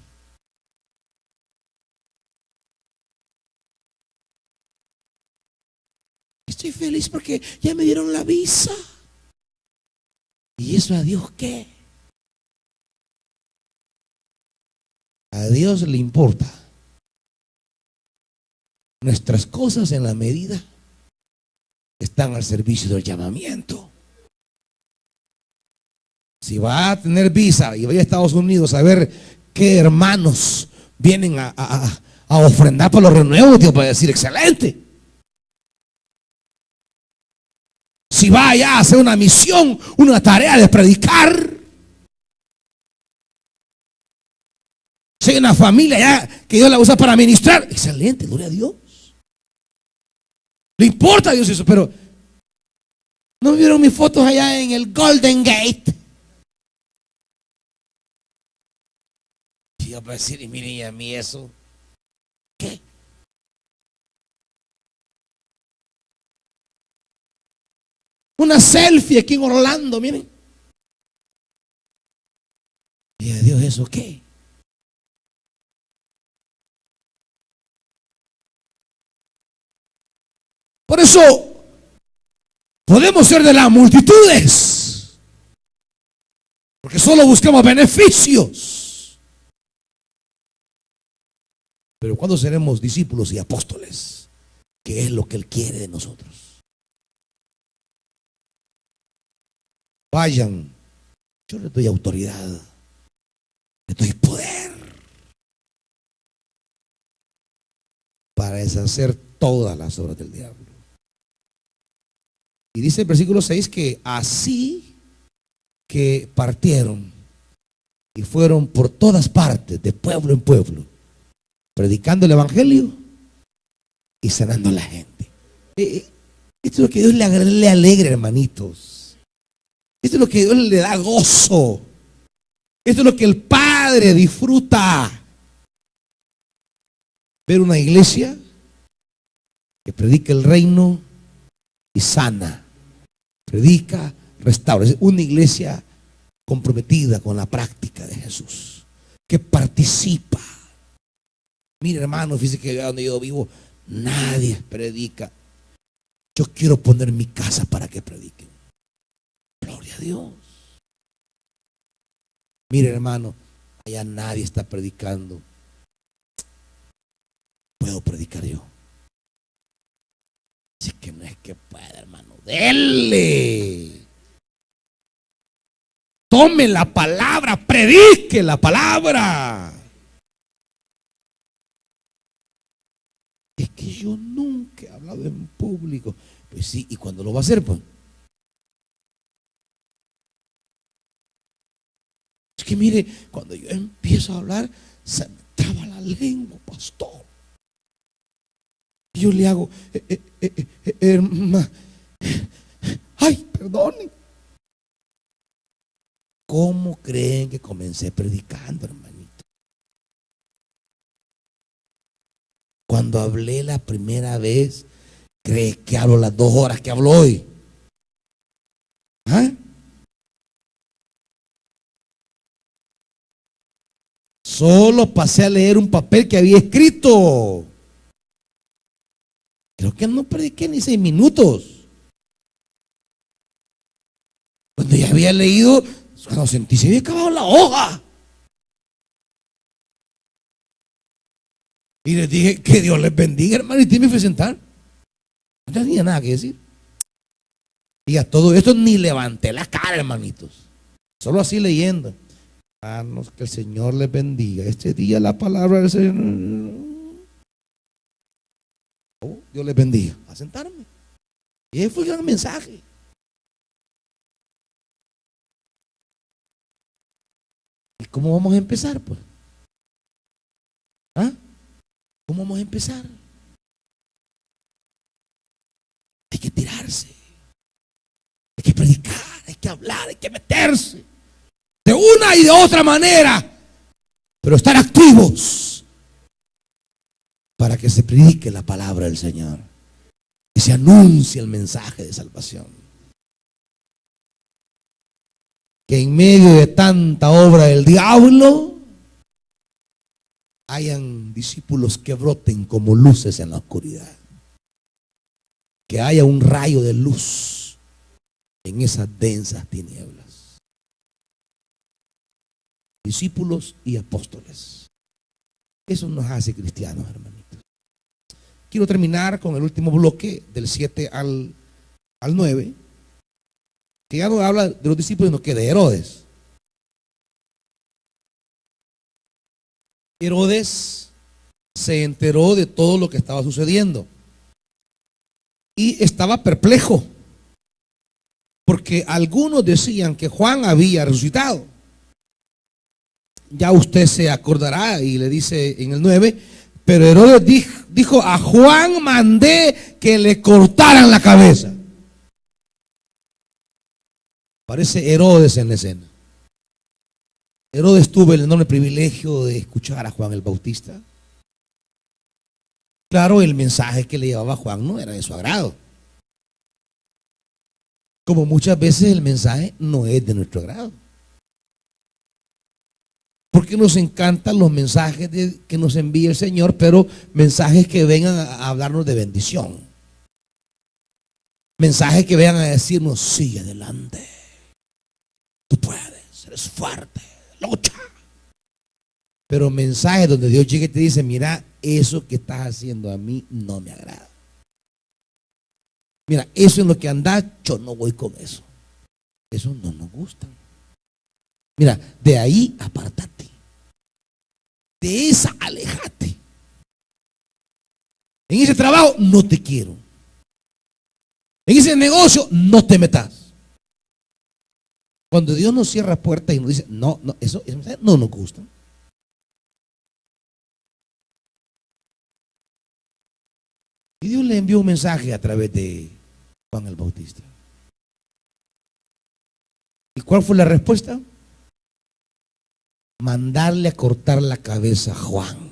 Estoy feliz porque ya me dieron la visa. ¿Y eso a Dios qué? A Dios le importa nuestras cosas en la medida están al servicio del llamamiento. Si va a tener visa y vaya a Estados Unidos a ver qué hermanos vienen a ofrendar por los renuevos, Dios va a decir: excelente. Si va allá a hacer una misión, una tarea de predicar, Si hay una familia ya que Dios la usa para ministrar, excelente, gloria a Dios. Le importa a Dios eso, pero ¿no vieron mis fotos allá en el Golden Gate? Y yo para decir, y miren, y a mí eso, ¿qué? Una selfie aquí en Orlando, miren. Y a Dios, ¿eso qué? Por eso podemos ser de las multitudes, porque solo buscamos beneficios. Pero ¿cuándo seremos discípulos y apóstoles? ¿Qué es lo que Él quiere de nosotros? Vayan, yo les doy autoridad, les doy poder para deshacer todas las obras del diablo. Y dice el versículo 6 que así que partieron y fueron por todas partes, de pueblo en pueblo, predicando el evangelio y sanando a la gente. Esto es lo que Dios le alegra, hermanitos. Esto es lo que Dios le da gozo. Esto es lo que el Padre disfruta. Ver una iglesia que predica el reino y sana, predica, restaura. Es una iglesia comprometida con la práctica de Jesús, que participa. Mire, hermano, fíjese que donde yo vivo nadie predica. Yo quiero poner mi casa para que prediquen. Gloria a Dios. Mire, hermano, allá nadie está predicando. Puedo predicar yo. Así que no es que pueda, hermano. Dele. Tome la palabra, predique la palabra. Es que yo nunca he hablado en público. Pues sí, ¿y cuándo lo va a hacer, pues? Es que mire, cuando yo empiezo a hablar, se me traba la lengua, pastor. Y yo le hago, ay, perdonen. ¿Cómo creen que comencé predicando, hermanito? Cuando hablé la primera vez, ¿cree que hablo las 2 horas que hablo hoy? ¿Ah? Solo pasé a leer un papel que había escrito. Creo que no prediqué ni 6 minutos. Cuando ya había leído, cuando sentí se había acabado la hoja. Y les dije que Dios les bendiga, hermano, y me fui a sentar. No tenía nada que decir. Y a todo esto ni levanté la cara, hermanitos. Solo así leyendo. Hermanos, que el Señor les bendiga. Este día la palabra del Señor. Oh, Dios les bendiga. A sentarme. Y ese fue el gran mensaje. ¿Y cómo vamos a empezar, pues? ¿Ah? ¿Cómo vamos a empezar? Hay que tirarse. Hay que predicar, hay que hablar, hay que meterse. De una y de otra manera. Pero estar activos para que se predique la palabra del Señor y se anuncie el mensaje de salvación. Que en medio de tanta obra del diablo hayan discípulos que broten como luces en la oscuridad. Que haya un rayo de luz en esas densas tinieblas. Discípulos y apóstoles. Eso nos hace cristianos, hermanitos. Quiero terminar con el último bloque del 7 al 9, que ya no habla de los discípulos, sino que de Herodes. Herodes se enteró de todo lo que estaba sucediendo y estaba perplejo, porque algunos decían que Juan había resucitado ya usted se acordará y le dice en el 9, pero Herodes dijo, a Juan mandé que le cortaran la cabeza. Parece Herodes en la escena. Herodes tuvo el enorme privilegio de escuchar a Juan el Bautista. Claro, el mensaje que le llevaba Juan no era de su agrado. Como muchas veces el mensaje no es de nuestro agrado. Porque nos encantan los mensajes que nos envía el Señor, pero mensajes que vengan a hablarnos de bendición. Mensajes que vengan a decirnos, sigue adelante. Tú puedes, eres fuerte, lucha. Pero mensajes donde Dios llega y te dice, mira, eso que estás haciendo a mí no me agrada. Mira, eso en lo que andás, yo no voy con eso. Eso no nos gusta. Mira, de ahí apártate. De esa alejate. En ese trabajo no te quiero. En ese negocio no te metas. Cuando Dios nos cierra puertas y nos dice, no, eso no nos gusta. Y Dios le envió un mensaje a través de Juan el Bautista. ¿Y cuál fue la respuesta? Mandarle a cortar la cabeza a Juan.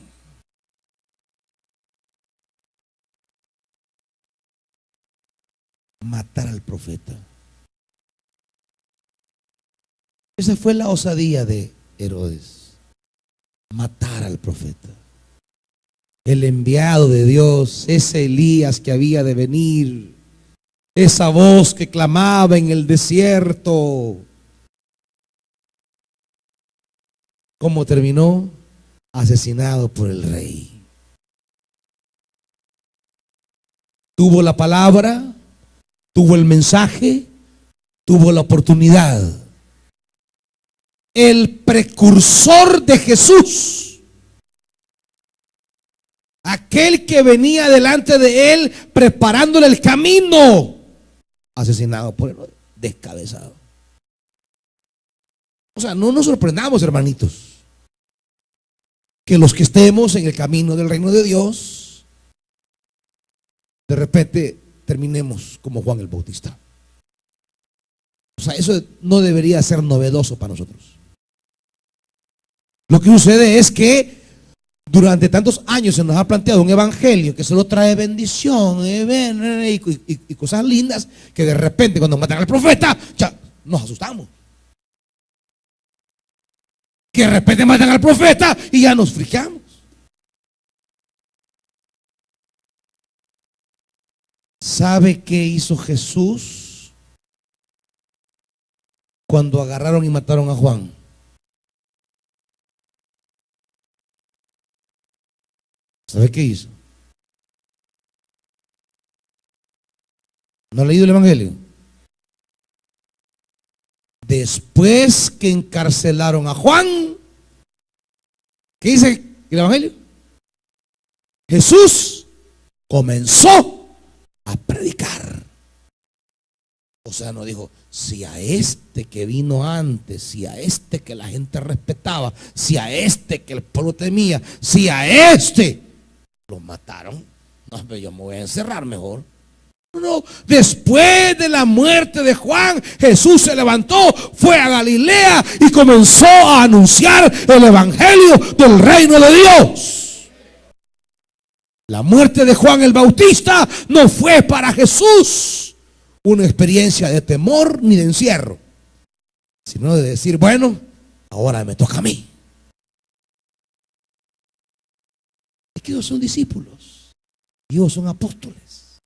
Matar al profeta. Esa fue la osadía de Herodes. Matar al profeta. El enviado de Dios, ese Elías que había de venir, esa voz que clamaba en el desierto. ¿Cómo terminó? Asesinado por el rey. Tuvo la palabra, tuvo el mensaje, tuvo la oportunidad. El precursor de Jesús. Aquel que venía delante de él preparándole el camino, asesinado por él, descabezado. O sea, no nos sorprendamos, hermanitos, que los que estemos en el camino del reino de Dios, de repente terminemos como Juan el Bautista. O sea, eso no debería ser novedoso para nosotros. Lo que sucede es que durante tantos años se nos ha planteado un evangelio que solo trae bendición y cosas lindas, que de repente cuando matan al profeta ya nos asustamos. Que de repente matan al profeta y ya nos friqueamos. ¿Sabe qué hizo Jesús cuando agarraron y mataron a Juan? ¿Sabe qué hizo? ¿No ha leído el evangelio? Después que encarcelaron a Juan, ¿qué dice el evangelio? Jesús comenzó a predicar. O sea, no dijo, si a este que vino antes, si a este que la gente respetaba, si a este que el pueblo temía, si a este lo mataron, no, yo me voy a encerrar mejor. No, después de la muerte de Juan, Jesús se levantó, fue a Galilea y comenzó a anunciar el evangelio del reino de Dios. La muerte de Juan el Bautista no fue para Jesús una experiencia de temor ni de encierro, sino de decir, bueno, ahora me toca a mí. Es que ellos son discípulos, ellos son apóstoles.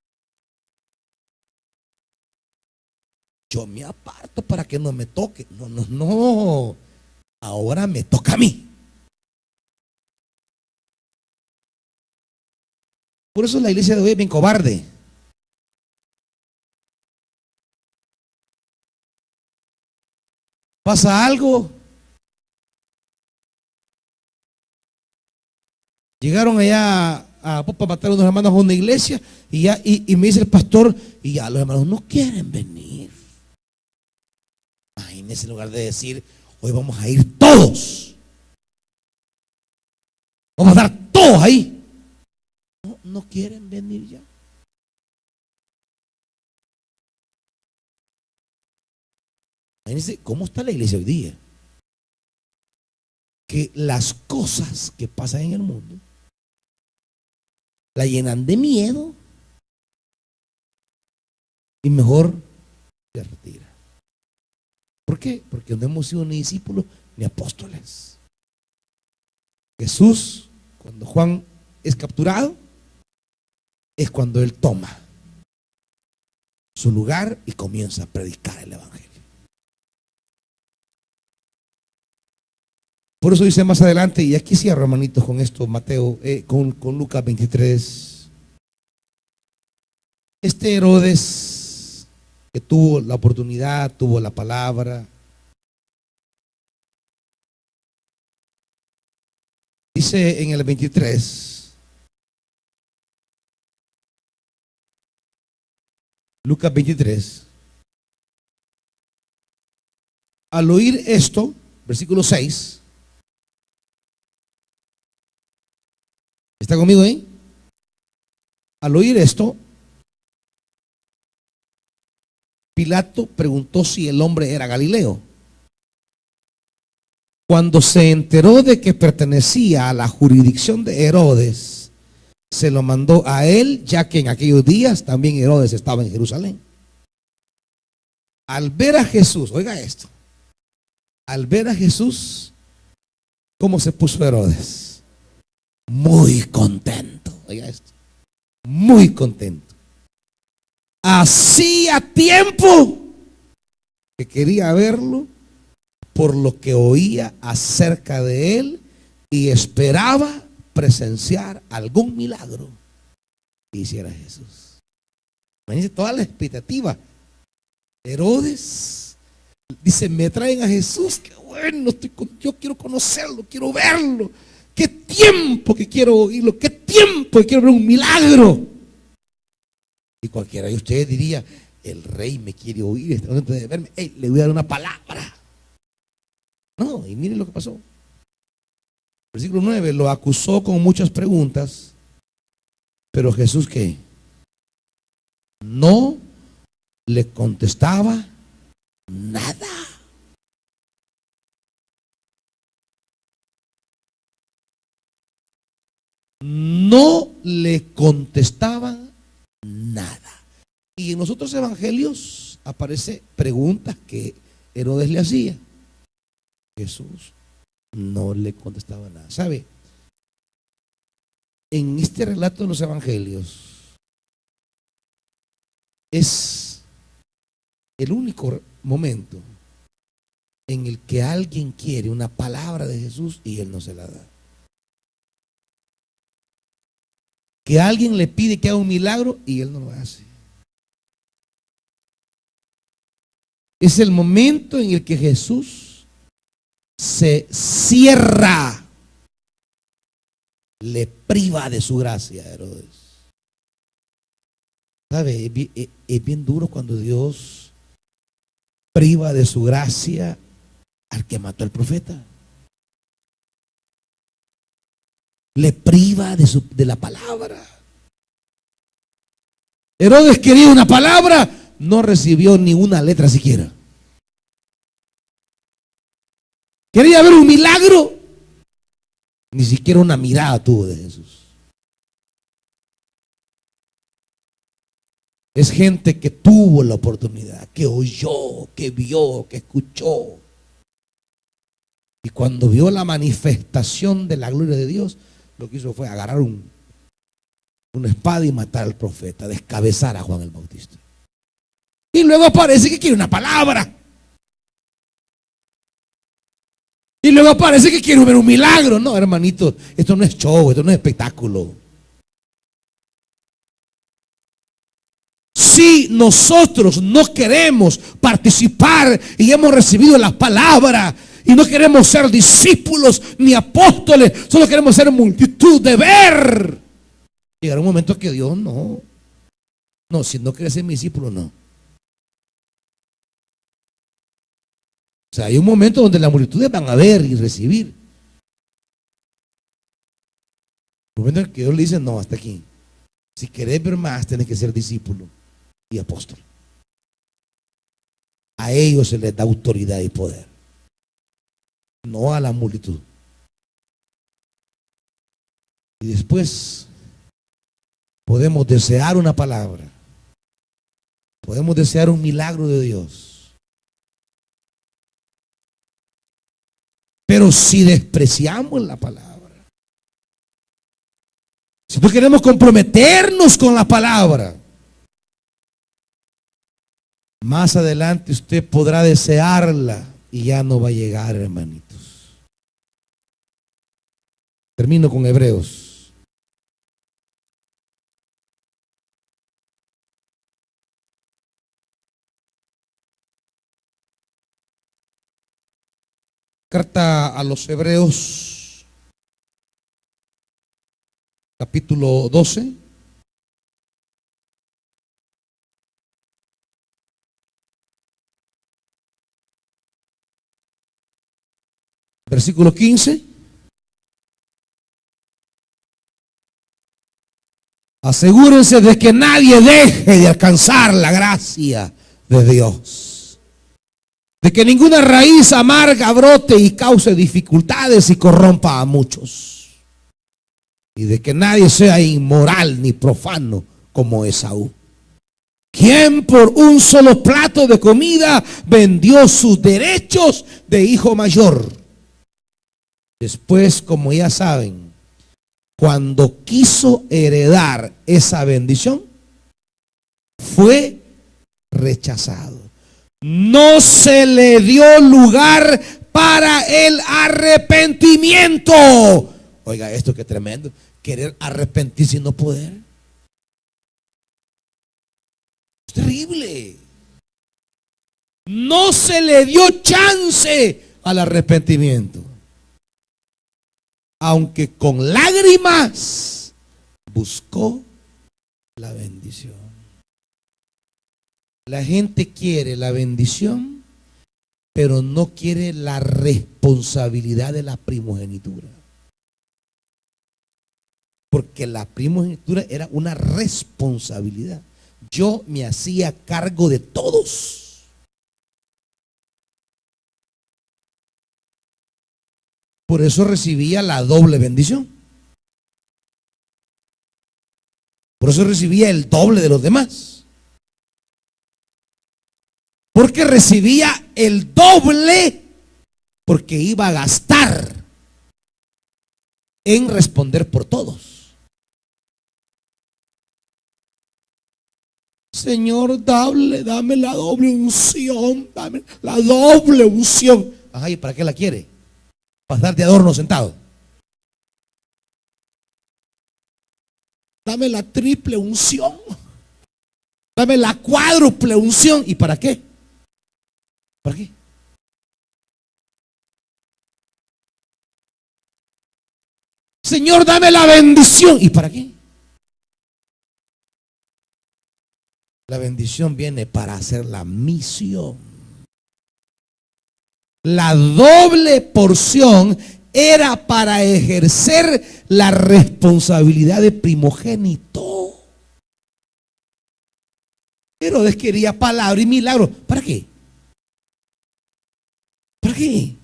Yo me aparto para que no me toque. No. Ahora me toca a mí. Por eso la iglesia de hoy es bien cobarde. Pasa algo. Llegaron allá a matar a unos hermanos a una iglesia y me dice el pastor, y ya los hermanos no quieren venir. Imagínense, en lugar de decir, hoy vamos a ir todos. quieren venir ya. Imagínense cómo está la iglesia hoy día. Que las cosas que pasan en el mundo la llenan de miedo y mejor se retira. ¿Por qué? Porque no hemos sido ni discípulos ni apóstoles. Jesús, cuando Juan es capturado, es cuando él toma su lugar y comienza a predicar el evangelio. Por eso dice más adelante, y aquí cierro, hermanitos, con esto, Mateo, con Lucas 23. Este Herodes, que tuvo la oportunidad, tuvo la palabra, dice en el 23, Lucas 23, al oír esto, versículo 6, ¿está conmigo ahí? Al oír esto, Pilato preguntó si el hombre era Galileo. Cuando se enteró de que pertenecía a la jurisdicción de Herodes, se lo mandó a él, ya que en aquellos días también Herodes estaba en Jerusalén. Al ver a Jesús, oiga esto, al ver a Jesús, ¿cómo se puso Herodes? Muy contento, oiga esto, muy contento. Hacía tiempo que quería verlo por lo que oía acerca de él y esperaba presenciar algún milagro que hiciera Jesús. Imagínense toda la expectativa. Herodes dice, me traen a Jesús, qué bueno, yo quiero conocerlo, quiero verlo. Qué tiempo que quiero oírlo, qué tiempo que quiero ver un milagro. Y cualquiera de ustedes diría, el rey me quiere oír, está contento de verme, le voy a dar una palabra. No, y miren lo que pasó. Versículo 9, lo acusó con muchas preguntas, pero Jesús, ¿qué? No le contestaba nada. No le contestaban nada. Y en los otros evangelios aparece preguntas que Herodes le hacía. Jesús no le contestaba nada. ¿Sabe? En este relato de los evangelios es el único momento en el que alguien quiere una palabra de Jesús y él no se la da. Que alguien le pide que haga un milagro y él no lo hace. Es el momento en el que Jesús se cierra, le priva de su gracia a Herodes. ¿Sabe? Es bien duro cuando Dios priva de su gracia al que mató al profeta. Le priva de la palabra. Herodes quería una palabra, no recibió ni una letra siquiera. Quería ver un milagro, ni siquiera una mirada tuvo de Jesús. Es gente que tuvo la oportunidad, que oyó, que vio, que escuchó. Y cuando vio la manifestación de la gloria de Dios, lo que hizo fue agarrar una espada y matar al profeta, descabezar a Juan el Bautista. Y luego parece que quiere una palabra. Y luego parece que quiere ver un milagro. No, hermanito, esto no es show, esto no es espectáculo. Si nosotros no queremos participar y hemos recibido la palabra y no queremos ser discípulos ni apóstoles, solo queremos ser multitud de ver, llegará un momento que Dios no, si no quieres ser mi discípulo, no. O sea, hay un momento donde las multitudes van a ver y recibir. Un momento en que Dios le dice, no, hasta aquí. Si querés ver más, tenés que ser discípulo y apóstol. A ellos se les da autoridad y poder, no a la multitud. Y después podemos desear una palabra, podemos desear un milagro de Dios, pero si despreciamos la palabra, si no queremos comprometernos con la palabra, más adelante usted podrá desearla y ya no va a llegar, hermanitos. Termino con Hebreos. Carta a los Hebreos, capítulo 12. Versículo 15. Asegúrense de que nadie deje de alcanzar la gracia de Dios, de que ninguna raíz amarga brote y cause dificultades y corrompa a muchos, y de que nadie sea inmoral ni profano como Esaú, quien por un solo plato de comida vendió sus derechos de hijo mayor. Después, como ya saben, cuando quiso heredar esa bendición, fue rechazado. No se le dio lugar para el arrepentimiento. Oiga, esto qué tremendo. Querer arrepentirse y no poder. Es terrible. No se le dio chance al arrepentimiento. Aunque con lágrimas buscó la bendición. La gente quiere la bendición, pero no quiere la responsabilidad de la primogenitura. Porque la primogenitura era una responsabilidad. Yo me hacía cargo de todos. Por eso recibía la doble bendición. Por eso recibía el doble de los demás. Porque recibía el doble, porque iba a gastar en responder por todos. Señor, dame la doble unción, dame la doble unción. Ajá, ¿y para qué la quiere? Pasar de adorno sentado. Dame la triple unción. Dame la cuádruple unción. ¿Y para qué? ¿Para qué? Señor, dame la bendición. ¿Y para qué? La bendición viene para hacer la misión. La doble porción era para ejercer la responsabilidad de primogénito. Herodes quería palabra y milagro. ¿Para qué? ¿Para qué?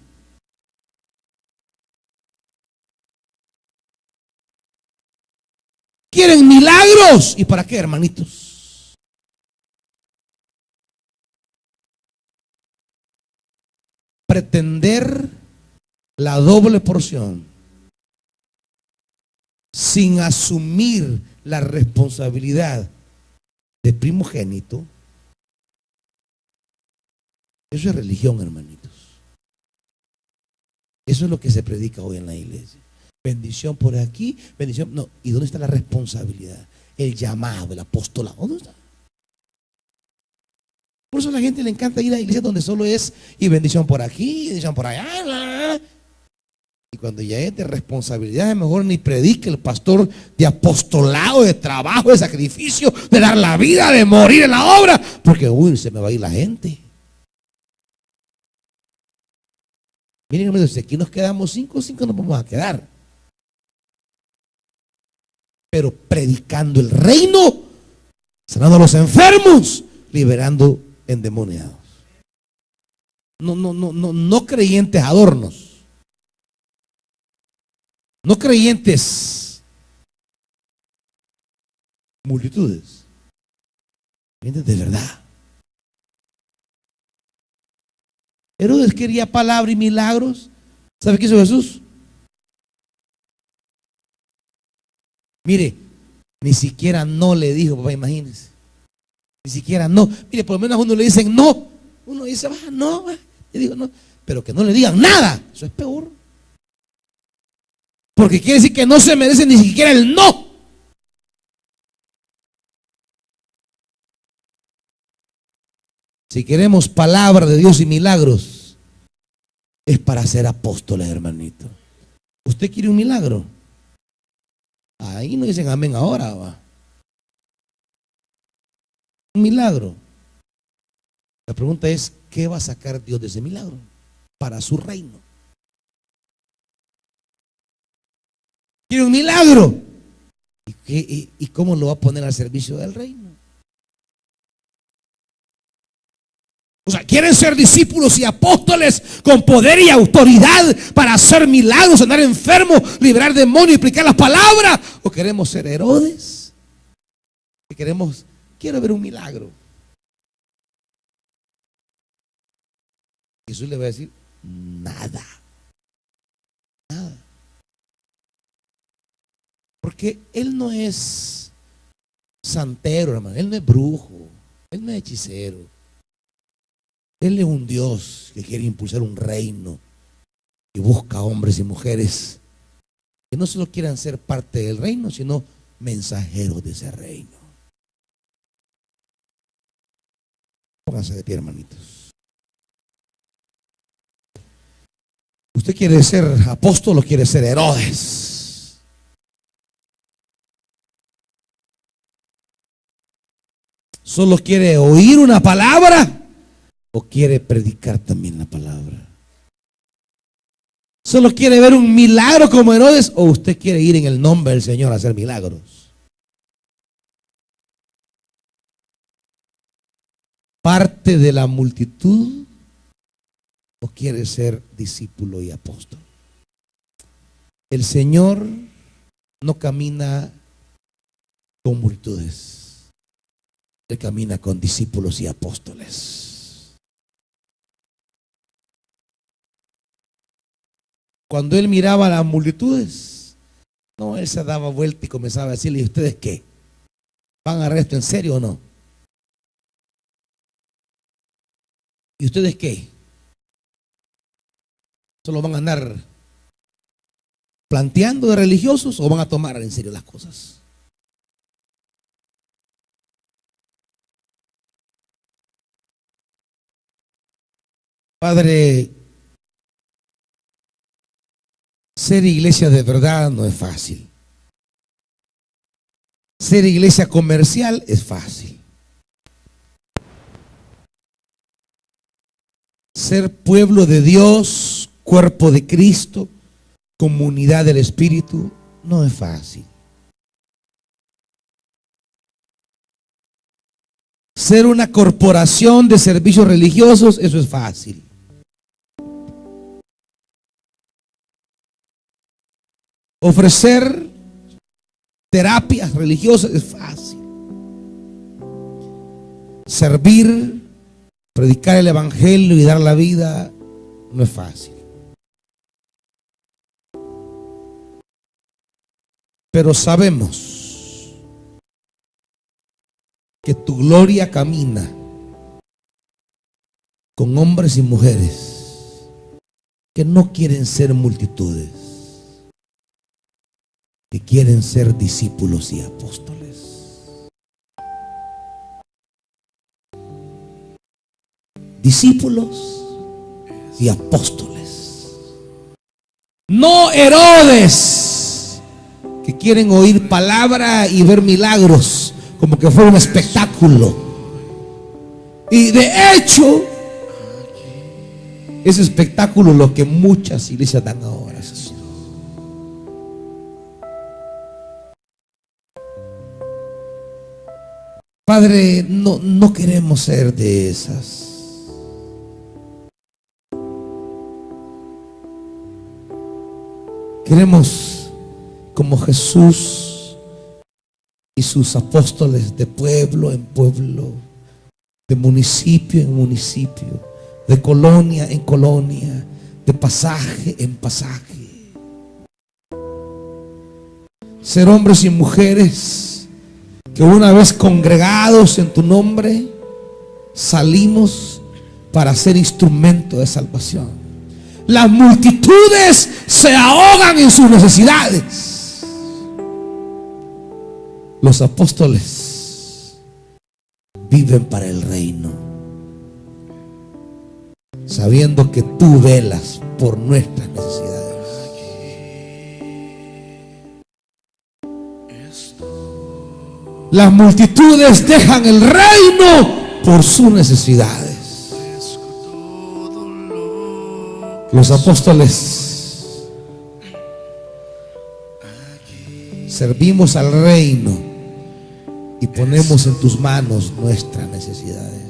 ¿Quieren milagros? ¿Y para qué, hermanitos? Pretender la doble porción sin asumir la responsabilidad de primogénito, eso es religión, hermanitos. Eso es lo que se predica hoy en la iglesia. Bendición por aquí, bendición. No, ¿y dónde está la responsabilidad? El llamado, el apostolado, ¿dónde está? Por eso a la gente le encanta ir a iglesias donde solo es y bendición por aquí, bendición por allá. Y cuando ya es de responsabilidad, es mejor ni predique el pastor de apostolado, de trabajo, de sacrificio, de dar la vida, de morir en la obra, porque uy, se me va a ir la gente. Miren, amigos, si aquí nos quedamos cinco nos vamos a quedar. Pero predicando el reino, sanando a los enfermos, liberando endemoniados. No creyentes adornos, no creyentes multitudes, creyentes de verdad. Herodes quería palabra y milagros. ¿Sabe qué hizo Jesús? Mire, ni siquiera no le dijo, papá, imagínense. Ni siquiera no. Mire, por lo menos a uno le dicen no. Uno dice, va, no, va. Yo digo no. Pero que no le digan nada, eso es peor. Porque quiere decir que no se merece ni siquiera el no. Si queremos palabra de Dios y milagros, es para ser apóstoles, hermanito. ¿Usted quiere un milagro? Ahí no dicen amén ahora, va. Un milagro. La pregunta es, ¿qué va a sacar Dios de ese milagro? Para su reino. ¿Quiere un milagro? ¿Y cómo lo va a poner al servicio del reino? O sea, ¿quieren ser discípulos y apóstoles con poder y autoridad para hacer milagros, sanar enfermos, liberar demonios y explicar las palabras? ¿O queremos ser Herodes? Quiero ver un milagro. Jesús le va a decir, nada. Nada. Porque Él no es santero, hermano. Él no es brujo. Él no es hechicero. Él es un Dios que quiere impulsar un reino y busca hombres y mujeres que no solo quieran ser parte del reino, sino mensajeros de ese reino. Pónganse de pie, hermanitos. ¿Usted quiere ser apóstol o quiere ser Herodes? ¿Solo quiere oír una palabra o quiere predicar también la palabra? ¿Solo quiere ver un milagro como Herodes o usted quiere ir en el nombre del Señor a hacer milagros? ¿Parte de la multitud o quiere ser discípulo y apóstol? El Señor no camina con multitudes, Él camina con discípulos y apóstoles. Cuando Él miraba a las multitudes, no, Él se daba vuelta y comenzaba a decirle, ¿y ustedes qué? ¿Van a agarrar esto en serio o no? ¿Y ustedes qué? ¿Solo van a andar planteando de religiosos o van a tomar en serio las cosas? Padre, ser iglesia de verdad no es fácil. Ser iglesia comercial es fácil. Ser pueblo de Dios, cuerpo de Cristo, comunidad del Espíritu, no es fácil. Ser una corporación de servicios religiosos, eso es fácil. Ofrecer terapias religiosas es fácil. Servir, predicar el evangelio y dar la vida no es fácil. Pero sabemos que tu gloria camina con hombres y mujeres que no quieren ser multitudes, que quieren ser discípulos y apóstoles. Discípulos y apóstoles. No Herodes, que quieren oír palabra y ver milagros como que fuera un espectáculo. Y de hecho, ese espectáculo es lo que muchas iglesias dan ahora. Padre, no queremos ser de esas. Queremos, como Jesús y sus apóstoles, de pueblo en pueblo, de municipio en municipio, de colonia en colonia, de pasaje en pasaje, ser hombres y mujeres que una vez congregados en tu nombre, salimos para ser instrumento de salvación. Las multitudes se ahogan en sus necesidades. Los apóstoles viven para el reino, sabiendo que tú velas por nuestras necesidades. Las multitudes dejan el reino por sus necesidades. Los apóstoles servimos al reino y ponemos en tus manos nuestras necesidades.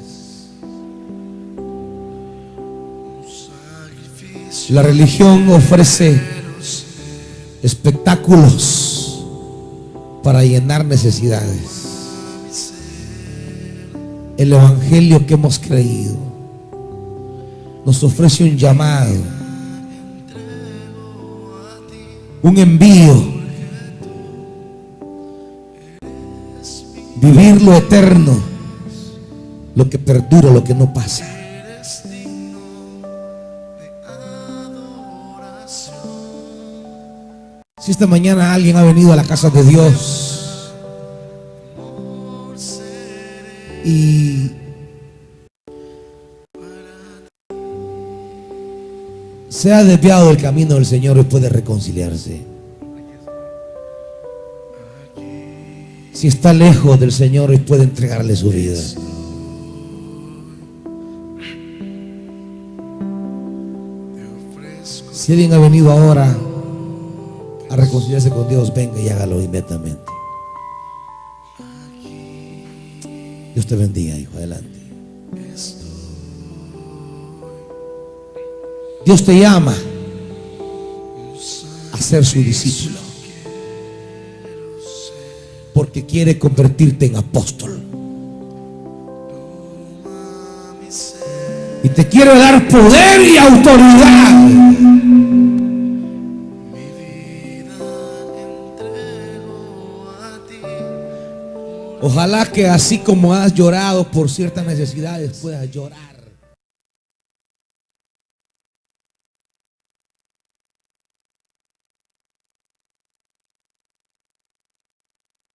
La religión ofrece espectáculos para llenar necesidades. El evangelio que hemos creído nos ofrece un llamado, un envío, vivir lo eterno, lo que perdura, lo que no pasa. Si esta mañana alguien ha venido a la casa de Dios y se ha desviado del camino del Señor, y puede reconciliarse. Si está lejos del Señor, y puede entregarle su vida. Si alguien ha venido ahora a reconciliarse con Dios, venga y hágalo inmediatamente. Dios te bendiga, hijo. Adelante. Dios te llama a ser su discípulo, porque quiere convertirte en apóstol y te quiere dar poder y autoridad. Ojalá que así como has llorado por ciertas necesidades, puedas llorar